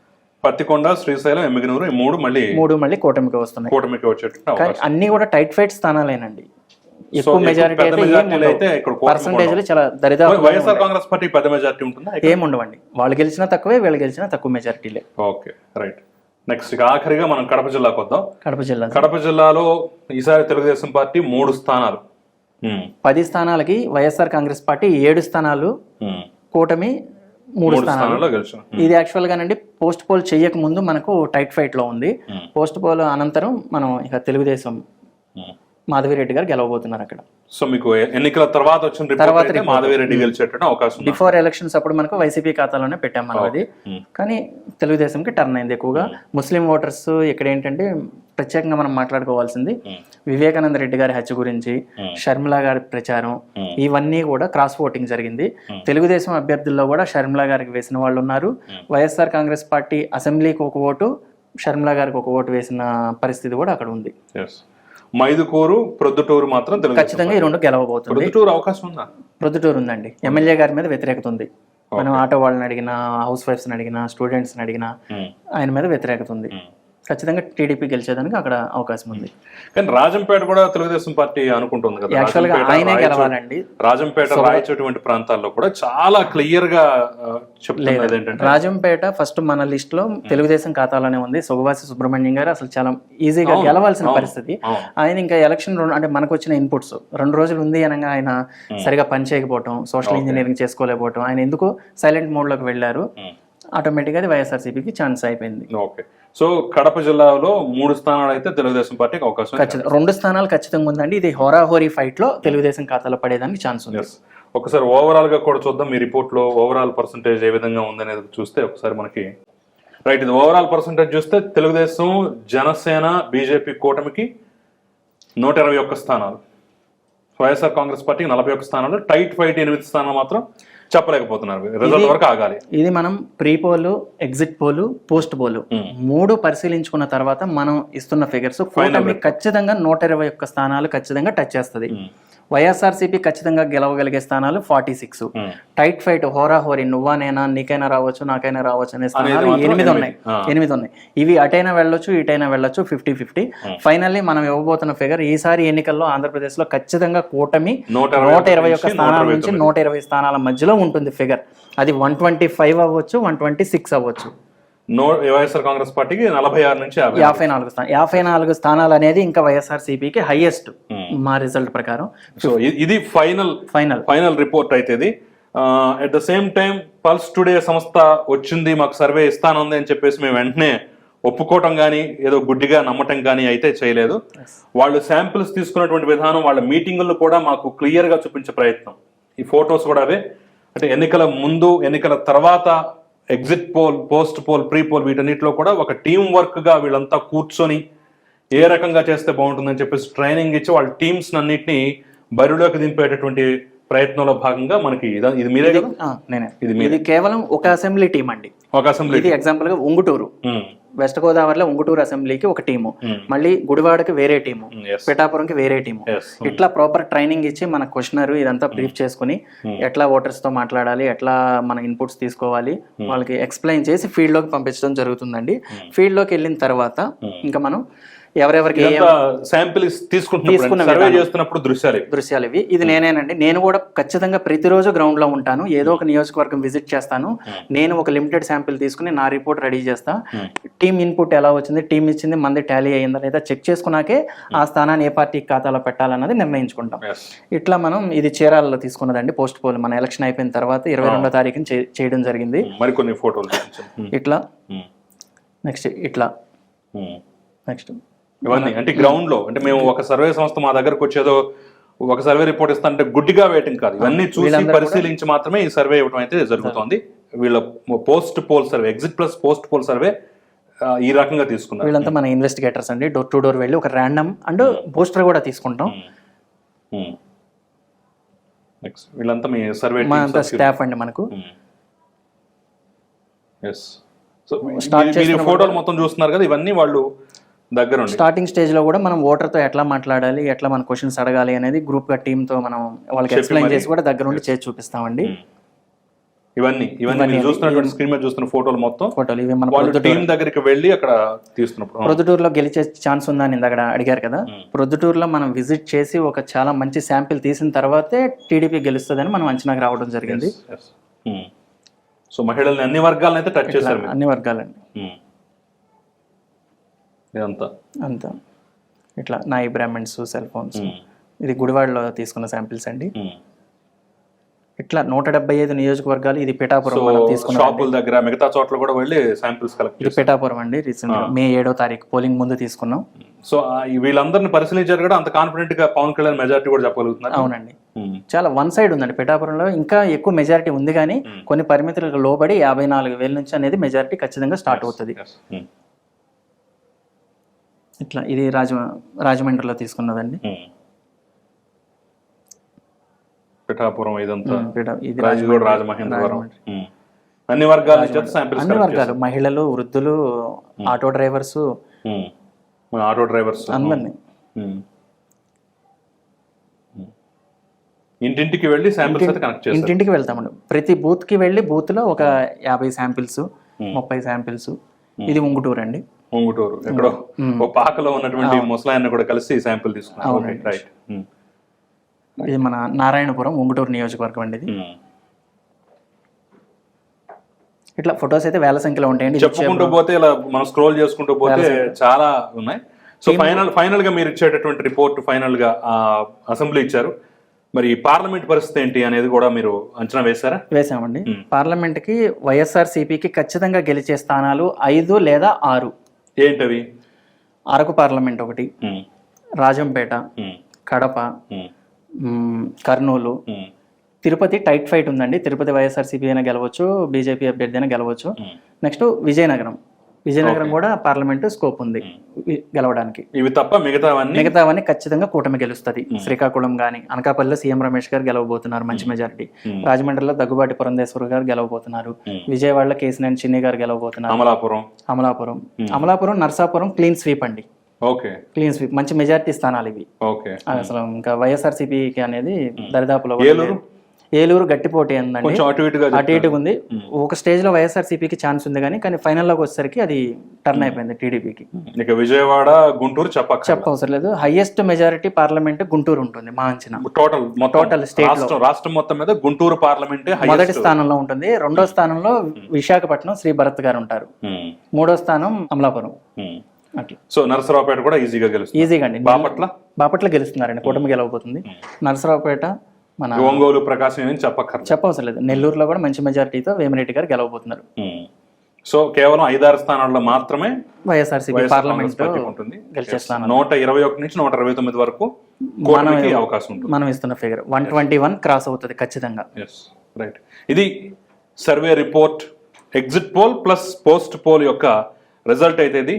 పత్తికొండ, శ్రీశైలం, ఎమ్మిగనూరు ఈ మూడు మళ్ళీ కూటమికి వస్తున్నాయి. అన్ని కూడా టైట్ ఫైట్ స్థానాలేనండి. ఎక్కువ మెజారిటీ అయితే పర్సంటేజ్ చాలా దరిదాపు. వైఎస్ఆర్ కాంగ్రెస్ పార్టీ పెద్ద మెజారిటీ ఉంటుందా? ఏముండవండి, వాళ్ళు గెలిచినా తక్కువే, వీళ్ళు గెలిచినా తక్కువ మెజారిటీలే. Okay right. నెక్స్ట్ ఆఖరిగా మనం కడప జిల్లాకు వద్దాం. కడప జిల్లాలో ఈసారి తెలుగుదేశం పార్టీ 3 స్థానాలు, 10 స్థానాలకి వైఎస్ఆర్ కాంగ్రెస్ పార్టీ 7 స్థానాలు, కూటమి 3 స్థానాలు. స్థానాల్లో గెలిచాం. ఇది యాక్చువల్ గానండి పోస్ట్ పోల్ చేయక ముందు మనకు టైట్ ఫైట్ లో ఉంది. పోస్ట్ పోల్ అనంతరం మనం ఇక తెలుగుదేశం మాధవిరెడ్డి గారు గెలవబోతున్నారు అక్కడ. సో మీకు ఎన్నికల తర్వాత వచ్చిన రిపోర్ట్ అయితే మాధవిరెడ్డి గెలిచేట అవకాశం ఉంది. బిఫోర్ ఎలక్షన్స్ అప్పుడు మనకు వైసీపీ ఖాతాలోనే పెట్టాం మనం అది, కానీ తెలుగుదేశంకి టర్న్ అయింది ఎక్కువగా. ముస్లిం ఓటర్స్ ఇక్కడ ఏంటంటే ప్రత్యేకంగా మనం మాట్లాడుకోవాల్సింది వివేకానంద రెడ్డి గారి హత్య గురించి, షర్మిల గారి ప్రచారం, ఇవన్నీ కూడా క్రాస్ ఓటింగ్ జరిగింది. తెలుగుదేశం అభ్యర్థుల్లో కూడా షర్మిల గారికి వేసిన వాళ్ళు ఉన్నారు. వైఎస్ఆర్ కాంగ్రెస్ పార్టీ అసెంబ్లీకి ఒక ఓటు, షర్మిల గారికి ఒక ఓటు వేసిన పరిస్థితి కూడా అక్కడ ఉంది. మైదుకూరు, ప్రొద్దుటూరు మాత్రం ఖచ్చితంగా ఈ రెండు గెలవబోతుంది. ప్రొద్దుటూరు అవకాశం ఉందా? ప్రొద్దుటూరు ఉందండి. ఎమ్మెల్యే గారి మీద వ్యతిరేకత ఉంది. మనం ఆటో వాళ్ళని అడిగినా, హౌస్ వైఫ్స్ అడిగినా, స్టూడెంట్స్ అడిగినా ఆయన మీద వ్యతిరేకత ఉంది. ఖచ్చితంగా టీడీపీ గెలిచేదానికి అక్కడ అవకాశం ఉంది. కానీ రాజంపేట కూడా తెలుగుదేశం పార్టీ అనుకుంటుంది కదా. యాక్చువల్ గా ఆయనే గెలవాలండి. రాజంపేట, రాయచోటి ప్రాంతాల్లో కూడా చాలా క్లియర్ గా చెప్తున్నది ఏంటంటే రాజంపేట ఫస్ట్ మన లిస్ట్ లో తెలుగుదేశం ఖాతాలోనే ఉంది. సుగవాసి సుబ్రహ్మణ్యం గారు అసలు చాలా ఈజీగా గెలవాల్సిన పరిస్థితి. ఆయన ఇంకా ఎలక్షన్ అంటే మనకు వచ్చిన ఇన్పుట్స్ 2 రోజులు ఉంది అనగా ఆయన సరిగా పని చేయకపోవటం, సోషల్ ఇంజనీరింగ్ చేసుకోలేకపోవటం, ఆయన ఎందుకు సైలెంట్ మోడ్ లోకి వెళ్లారు. ఆటోమేటిక్గా అది వైఎస్ఆర్సీపీకి ఛాన్స్ అయిపోయింది. ఓకే. సో కడప జిల్లాలో 3 స్థానాలు అయితే తెలుగుదేశం పార్టీకి అవకాశం, 2 స్థానాలు ఖచ్చితంగా ఉందండి. ఇది హోరాహోరీ ఫైట్ లో తెలుగుదేశం ఖాతాలో పడేదానికి ఛాన్స్ ఉంది. ఒకసారి ఓవరాల్ గా కూడా చూద్దాం. మీ రిపోర్ట్ లో ఓవరాల్ పర్సంటేజ్ ఏ విధంగా ఉందనేది చూస్తే ఒకసారి మనకి రైట్, ఇది ఓవరాల్ పర్సంటేజ్ చూస్తే తెలుగుదేశం, జనసేన, బీజేపీ కూటమికి 121 స్థానాలు, వైఎస్ఆర్ కాంగ్రెస్ పార్టీకి 41 స్థానాలు, టైట్ ఫైట్ 8 స్థానాలు మాత్రం చెప్పలేకపోతున్నారు. రిజల్ట్ వరకు ఆగాలి. ఇది మనం pre poll, exit poll, post poll 3 పరిశీలించుకున్న తర్వాత మనం ఇస్తున్న ఫిగర్స్ కూటమి ఖచ్చితంగా 121 స్థానాలు ఖచ్చితంగా టచ్ చేస్తుంది. వైఎస్ఆర్సీపీ ఖచ్చితంగా గెలవగలిగే స్థానాలు 46. టైట్ ఫైట్, హోరాహోరీ, నువ్వా నేనా, నీకైనా రావచ్చు నాకైనా రావచ్చు అనే స్థానాలు 8 ఉన్నాయి. ఇవి అటైనా వెళ్ళొచ్చు, ఇటైనా వెళ్ళొచ్చు, 50-50. ఫైనల్లీ మనం ఇవ్వబోతున్న ఫిగర్ ఈసారి ఎన్నికల్లో ఆంధ్రప్రదేశ్ లో ఖచ్చితంగా కూటమి 121 స్థానాల నుంచి 120 స్థానాల మధ్యలో ఉంటుంది ఫిగర్. అది 125 అవ్వచ్చు, 126 అవ్వచ్చు. వైఎస్ఆర్ కాంగ్రెస్ పార్టీకి 46 నుంచి 54 స్థానాలు అనేది ఇంకా వైఎస్ఆర్సీపీకి హైయెస్ట్ మా రిజల్ట్ ప్రకారం. సో ఇది ఫైనల్ రిపోర్ట్ అయితే ఇది. At the same time pulse today సంస్థ వచ్చింది, మాకు సర్వే ఇస్తానుంది అని చెప్పేసి మేము వెంటనే ఒప్పుకోవటం కానీ ఏదో గుడ్డిగా నమ్మటం కానీ అయితే చేయలేదు. వాళ్ళు శాంపిల్స్ తీసుకున్నటువంటి విధానం, వాళ్ళ మీటింగుల్లో కూడా మాకు క్లియర్ గా చూపించే ప్రయత్నం. ఈ ఫొటోస్ కూడా అవే. అంటే ఎన్నికల ముందు, ఎన్నికల తర్వాత, exit poll, post poll, pre poll, వీటన్నిటిలో కూడా ఒక టీం వర్క్ గా వీళ్ళంతా కూర్చొని ఏ రకంగా చేస్తే బాగుంటుందని చెప్పేసి ట్రైనింగ్ ఇచ్చి వాళ్ళ టీమ్స్ అన్నిటిని బరిలోకి దింపేటటువంటి ప్రయత్నంలో భాగంగా మనకి ఇది మీరే కదా? ఇది కేవలం ఒక అసెంబ్లీ టీం అండి. ఒక అసెంబ్లీ. ఇది ఎగ్జాంపుల్ గా ఉంగుటూరు, వెస్ట్ గోదావరిలో ఉంగుటూరు అసెంబ్లీకి ఒక టీము, మళ్ళీ గుడివాడకి వేరే టీము, పిఠాపురంకి వేరే టీము. ఇట్లా ప్రాపర్ ట్రైనింగ్ ఇచ్చి మన క్వశ్చనర్ ఇదంతా బ్రీఫ్ చేసుకుని ఎట్లా ఓటర్స్ తో మాట్లాడాలి, ఎట్లా మన ఇన్పుట్స్ తీసుకోవాలి, వాళ్ళకి ఎక్స్ప్లెయిన్ చేసి ఫీల్డ్ లోకి పంపించడం జరుగుతుందండి. ఫీల్డ్ లోకి వెళ్ళిన తర్వాత ఇంకా మనం ఎవరెవరికి చేస్తున్నప్పుడు దృశ్యాలు ఇవి. ఇది నేనేనండి. నేను కూడా ఖచ్చితంగా ప్రతిరోజు గ్రౌండ్ లో ఉంటాను, ఏదో ఒక నియోజకవర్గం విజిట్ చేస్తాను. నేను ఒక లిమిటెడ్ శాంపిల్ తీసుకుని నా రిపోర్ట్ రెడీ చేస్తా. టీమ్ ఇన్పుట్ ఎలా వచ్చింది, టీం ఇచ్చింది మంది టాలీ అయ్యిందా లేదా చెక్ చేసుకున్నాకే ఆ స్థానాన్ని ఏ పార్టీ ఖాతాలో పెట్టాలన్నది నిర్ణయించుకుంటాం. ఇట్లా మనం ఇది చీరాలలో తీసుకున్నదండి. పోస్ట్ పోల్ మన ఎలక్షన్ అయిపోయిన తర్వాత 22వ తారీఖున చేయడం జరిగింది. మరికొన్ని ఫోటోలు ఇట్లా, నెక్స్ట్ ఇట్లా, నెక్స్ట్ ఇవన్నీ అంటే గ్రౌండ్ లో. అంటే మేము ఒక సర్వే సంస్థ మా దగ్గరకు వచ్చేదో ఒక సర్వే రిపోర్ట్ ఇస్తా అంటే గుడ్డిగా వేయటం కాదు, ఇవన్నీ చూసి పరిశీలించి మాత్రమే ఈ సర్వే ఇవ్వడం అయితే జరుగుతుంది. వీళ్ళ post poll survey, exit plus post pole survey ఈ రకంగా తీసుకున్నారు. వీళ్ళంతా మన ఇన్వెస్టిగేటర్స్ అండి. డోర్ టు డోర్ వెళ్ళి ఒక ర్యాండమ్ అండ్ పోస్టర్ కూడా తీసుకుంటాం. వీళ్ళంతా మీ సర్వే స్టాఫ్ అండి మనకు. ఫోటోలు మొత్తం చూస్తున్నారు కదా, ఇవన్నీ వాళ్ళు దగ్గర స్టార్టింగ్ స్టేజ్ లో కూడా మనం ఓటర్ తో ఎట్లా మాట్లాడాలి, ఎట్లా మన క్వశ్చన్స్ అడగాలి అనేది గ్రూప్ గా టీమ్ తో మనం వాళ్ళకి ఎక్స్ప్లెయిన్ చేసి కూడా దగ్గర ఉండి చేసి చూపిస్తామండి. ఇవన్నీ చూస్తున్నటువంటి స్క్రీన్ మీద చూస్తున్న ఫోటోలు మొత్తం ఇవి మన టీం దగ్గరికి వెళ్ళి అక్కడ తీస్తున్నప్పుడు ప్రొద్దుటూరులో గెలిచే ఛాన్స్ ఉందా అని అక్కడ అడిగారు కదా. ప్రొద్దుటూరులో మనం విజిట్ చేసి ఒక చాలా మంచి శాంపిల్ తీసిన తర్వాతే టీడీపీ గెలుస్తుందని మనం అంచనాకు రావడం జరిగింది. సో మహిళల్ని అన్ని వర్గాలను అయితే టచ్ చేశారు. అన్ని వర్గాలండి. అంతా ఇట్లా నాయి బ్రాహ్మణ్స్, సెల్ ఫోన్స్. ఇది గుడివాడలో తీసుకున్న శాంపిల్స్ అండి. ఇట్లా 175 నియోజకవర్గాలు. ఇది పిఠాపురం మనం తీసుకున్న షాపుల దగ్గర మిగతా చోట్ల కూడా వెళ్ళి శాంపిల్స్ కలెక్ట్ ఇది పిఠాపురం అండి. రీసెంట్ మే 7వ తారీఖు పోలింగ్ ముందు తీసుకున్నాం. సో వీళ్ళందరిని పరిశీలించారు కూడా అంత కాన్ఫిడెంట్ గా పవన్ కళ్యాణ్ మెజారిటీ కూడా చెప్పగలుగుతున్నారు. అవునండి, చాలా వన్ సైడ్ ఉందండి. పిఠాపురంలో ఇంకా ఎక్కువ మెజారిటీ ఉంది, కానీ కొన్ని పరిమితులకు లోబడి 54,000 నుంచి అనేది మెజారిటీ ఖచ్చితంగా స్టార్ట్ అవుతుంది. ఇట్లా ఇది రాజమండ్రిలో తీసుకున్నదండి. పిఠాపురం ఇదంతా ఇది రాజమహేంద్రవరం. అన్ని వర్గాల నుంచి శాంపిల్స్, అన్ని వర్గాలు, మహిళలు, వృద్ధులు, ఆటో డ్రైవర్స్ అందరినీ ఇంటింటికి వెళ్ళి శాంపిల్స్ కనెక్ట్ చేస్తారు. ఇంటింటికి వెళ్తామండి. ప్రతి బూత్ కి వెళ్ళి బూత్ లో ఒక 50 శాంపిల్స్, 30 శాంపిల్స్. ఇది ఉంగుటూరు అండి. ఉంగుటూరు ఎక్కడో ఒక పాకలో ఉన్నటువంటి ముసలాయన్ని కూడా కలిసి శాంపిల్ తీసుకున్నారు. రైట్. ఇది మన నారాయణపురం ఉంగుటూరు నియోజకవర్గం అండి. ఇది ఇట్లా ఫొటోస్ అయితే వేల సంఖ్యలో ఉంటాయండి. చెప్పుకుంటూ పోతే ఇలా మనం స్క్రోల్ చేసుకుంటూ పోతే చాలా ఉన్నాయి. సో ఫైనల్ గా మీరు ఇచ్చేటటువంటి రిపోర్ట్ ఫైనల్ గా అసెంబ్లీ ఇచ్చారు. మరి పార్లమెంట్ పరిస్థితి ఏంటి అనేది కూడా మీరు అంచనా వేశారా? వేసామండి. పార్లమెంట్ కి వైఎస్ఆర్సీపీకి ఖచ్చితంగా గెలిచే స్థానాలు 5 లేదా 6. ఏంటవి? అరకు పార్లమెంట్ ఒకటి, రాజంపేట, కడప, కర్నూలు, తిరుపతి టైట్ ఫైట్ ఉందండి. తిరుపతి వైఎస్ఆర్సీపీ అయినా గెలవచ్చు, బీజేపీ అభ్యర్థి అయినా గెలవచ్చు. నెక్స్ట్ విజయనగరం కూడా పార్లమెంట్ స్కోప్ ఉంది గెలవడానికి. ఇవి తప్ప మిగతావన్నీ ఖచ్చితంగా కూటమి గెలుస్తుంది. శ్రీకాకుళం గానీ, అనకాపల్లిలో సీఎం రమేష్ గారు గెలవబోతున్నారు, మంచి మెజారిటీ. రాజమండ్రిలో దగ్గుబాటి పురంధేశ్వర్ గారు గెలవబోతున్నారు. విజయవాడలో కేసినేని చిన్ని గారు గెలవబోతున్నారు. అమలాపురం, నర్సాపురం క్లీన్ స్వీప్ అండి. క్లీన్ స్వీప్, మంచి మెజారిటీ స్థానాలు ఇవి. అసలు ఇంకా వైఎస్ఆర్సీపీకి అనేది దరిదాపులో. ఏలూరు గట్టి పోటీ ఉందండి, అటు ఇటు ఉంది. ఒక స్టేజ్ లో వైఎస్ఆర్సీపీకి ఛాన్స్ ఉంది, కానీ ఫైనల్ లోకి వచ్చేసరికి అది టర్న్ అయిపోయింది టీడీపీకి. విజయవాడ, గుంటూరు చెప్పవసరం లేదు. హైయెస్ట్ మెజారిటీ పార్లమెంట్ గుంటూరు ఉంటుంది మా అంచనా. టోటల్ స్టేట్ లో రాష్ట్రం మొత్తం మీద గుంటూరు పార్లమెంట్ మొదటి స్థానంలో ఉంటుంది. రెండో స్థానంలో విశాఖపట్నం శ్రీ భరత్ గారు ఉంటారు. మూడో స్థానం అమలాపురం. అట్లా. సో నరసరావుపేట కూడా ఈజీగా అండి. బాపట్ల గెలుస్తున్నారండి, కూటమి గెలవబోతుంది. నరసరావుపేట, మన ఒంగోలు, ప్రకాశం చెప్పవసరం లేదు. నెల్లూరులో కూడా మంచి మెజారిటీతో వేమిరెడ్డి గారు గెలవబోతున్నారు. సో కేవలం 5-6 స్థానాల్లో మాత్రమే వైఎస్ఆర్సీపీ పార్లమెంట్ ఉంటుంది. గెలిచే స్థానం 121 నుంచి 129 వరకు అవకాశం ఉంటుంది. మనం ఇస్తున్న ఫిగర్ 121 క్రాస్ అవుతుంది ఖచ్చితంగా. రైట్. ఇది survey report, exit poll plus post pole యొక్క రిజల్ట్ అయితే ఇది.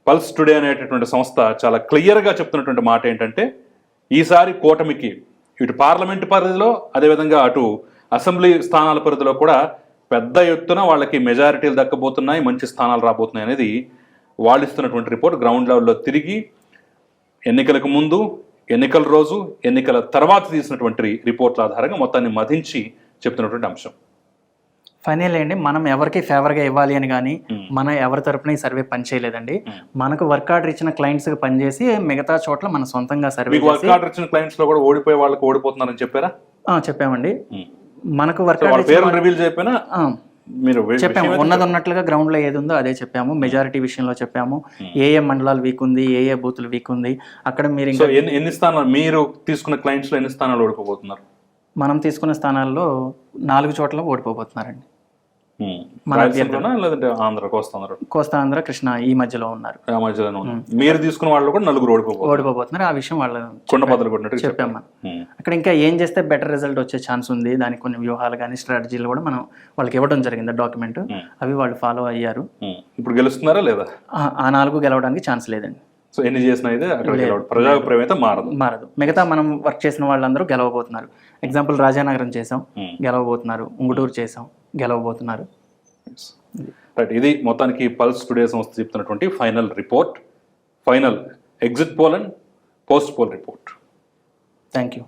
పల్స్ టుడే అనేటటువంటి సంస్థ చాలా క్లియర్గా చెప్తున్నటువంటి మాట ఏంటంటే, ఈసారి కూటమికి ఇటు పార్లమెంటు పరిధిలో, అదేవిధంగా అటు అసెంబ్లీ స్థానాల పరిధిలో కూడా పెద్ద ఎత్తున వాళ్ళకి మెజారిటీలు దక్కబోతున్నాయి, మంచి స్థానాలు రాబోతున్నాయి అనేది వాళ్ళు ఇస్తున్నటువంటి రిపోర్ట్. గ్రౌండ్ లెవెల్లో తిరిగి ఎన్నికలకు ముందు, ఎన్నికల రోజు, ఎన్నికల తర్వాత తీసినటువంటి రిపోర్ట్ల ఆధారంగా మొత్తాన్ని మదించి చెప్తున్నటువంటి అంశం. ఫైనల్ అండి, మనం ఎవరికి ఫేవర్గా ఇవ్వాలి అని కానీ మన ఎవరి తరపున ఈ సర్వే పనిచేయలేదండి. మనకు వర్క్ ఆర్డర్ ఇచ్చిన క్లయింట్స్ కి పనిచేసి మిగతా చోట్ల మన సొంతంగా సర్వే. వర్క్ ఆర్డర్ ఇచ్చిన క్లయింట్స్ లో కూడా ఓడిపోయే వాళ్ళకి ఓడిపోతున్నారని చెప్పారా? చెప్పామండి. మనకు వర్క్ ఆర్డర్ రివీల్ చెప్పినా మీరు చెప్పాము, ఉన్నది ఉన్నట్లుగా గ్రౌండ్ లో ఏది ఉందో అదే చెప్పాము. మెజారిటీ విషయంలో చెప్పాము, ఏ మండలాలు వీక్ ఉంది, ఏ బూతులు వీక్ ఉంది. అక్కడ మీరు ఎన్ని స్థానాలు మీరు తీసుకున్న క్లయింట్స్ లో ఎన్ని స్థానాలు ఓడిపోతున్నారు? మనం తీసుకున్న స్థానాల్లో 4 చోట్ల ఓడిపోతున్నారండి. కోస్తాంధ్ర, కృష్ణ ఈ మధ్యలో ఉన్నారు. మీరు తీసుకున్న వాళ్ళు కూడా 4 ఓడిపోతున్నారు. ఆ విషయం వాళ్ళు చెప్పాము. అక్కడ ఇంకా ఏం చేస్తే బెటర్ రిజల్ట్ వచ్చే ఛాన్స్ ఉంది, దానికి కొన్ని వ్యూహాలు కానీ స్ట్రాటజీలు కూడా మనం వాళ్ళకి ఇవ్వడం జరిగింది డాక్యుమెంట్. అవి వాళ్ళు ఫాలో అయ్యారు. ఇప్పుడు గెలుస్తున్నారా లేదా? ఆ 4 గెలవడానికి ఛాన్స్ లేదండి. సో ఎన్ని చేసినా ప్రజాభిప్రాయం అయితే మారదు. మిగతా మనం వర్క్ చేసిన వాళ్ళందరూ గెలవబోతున్నారు. ఎగ్జాంపుల్ రాజానగరం చేసాం, గెలవబోతున్నారు. ఉంగుటూరు చేసాం, గెలవబోతున్నారు. ఇది మొత్తానికి పల్స్ టుడే సంస్థ చెప్తున్నటువంటి final report, final exit poll and post poll report. Thank you.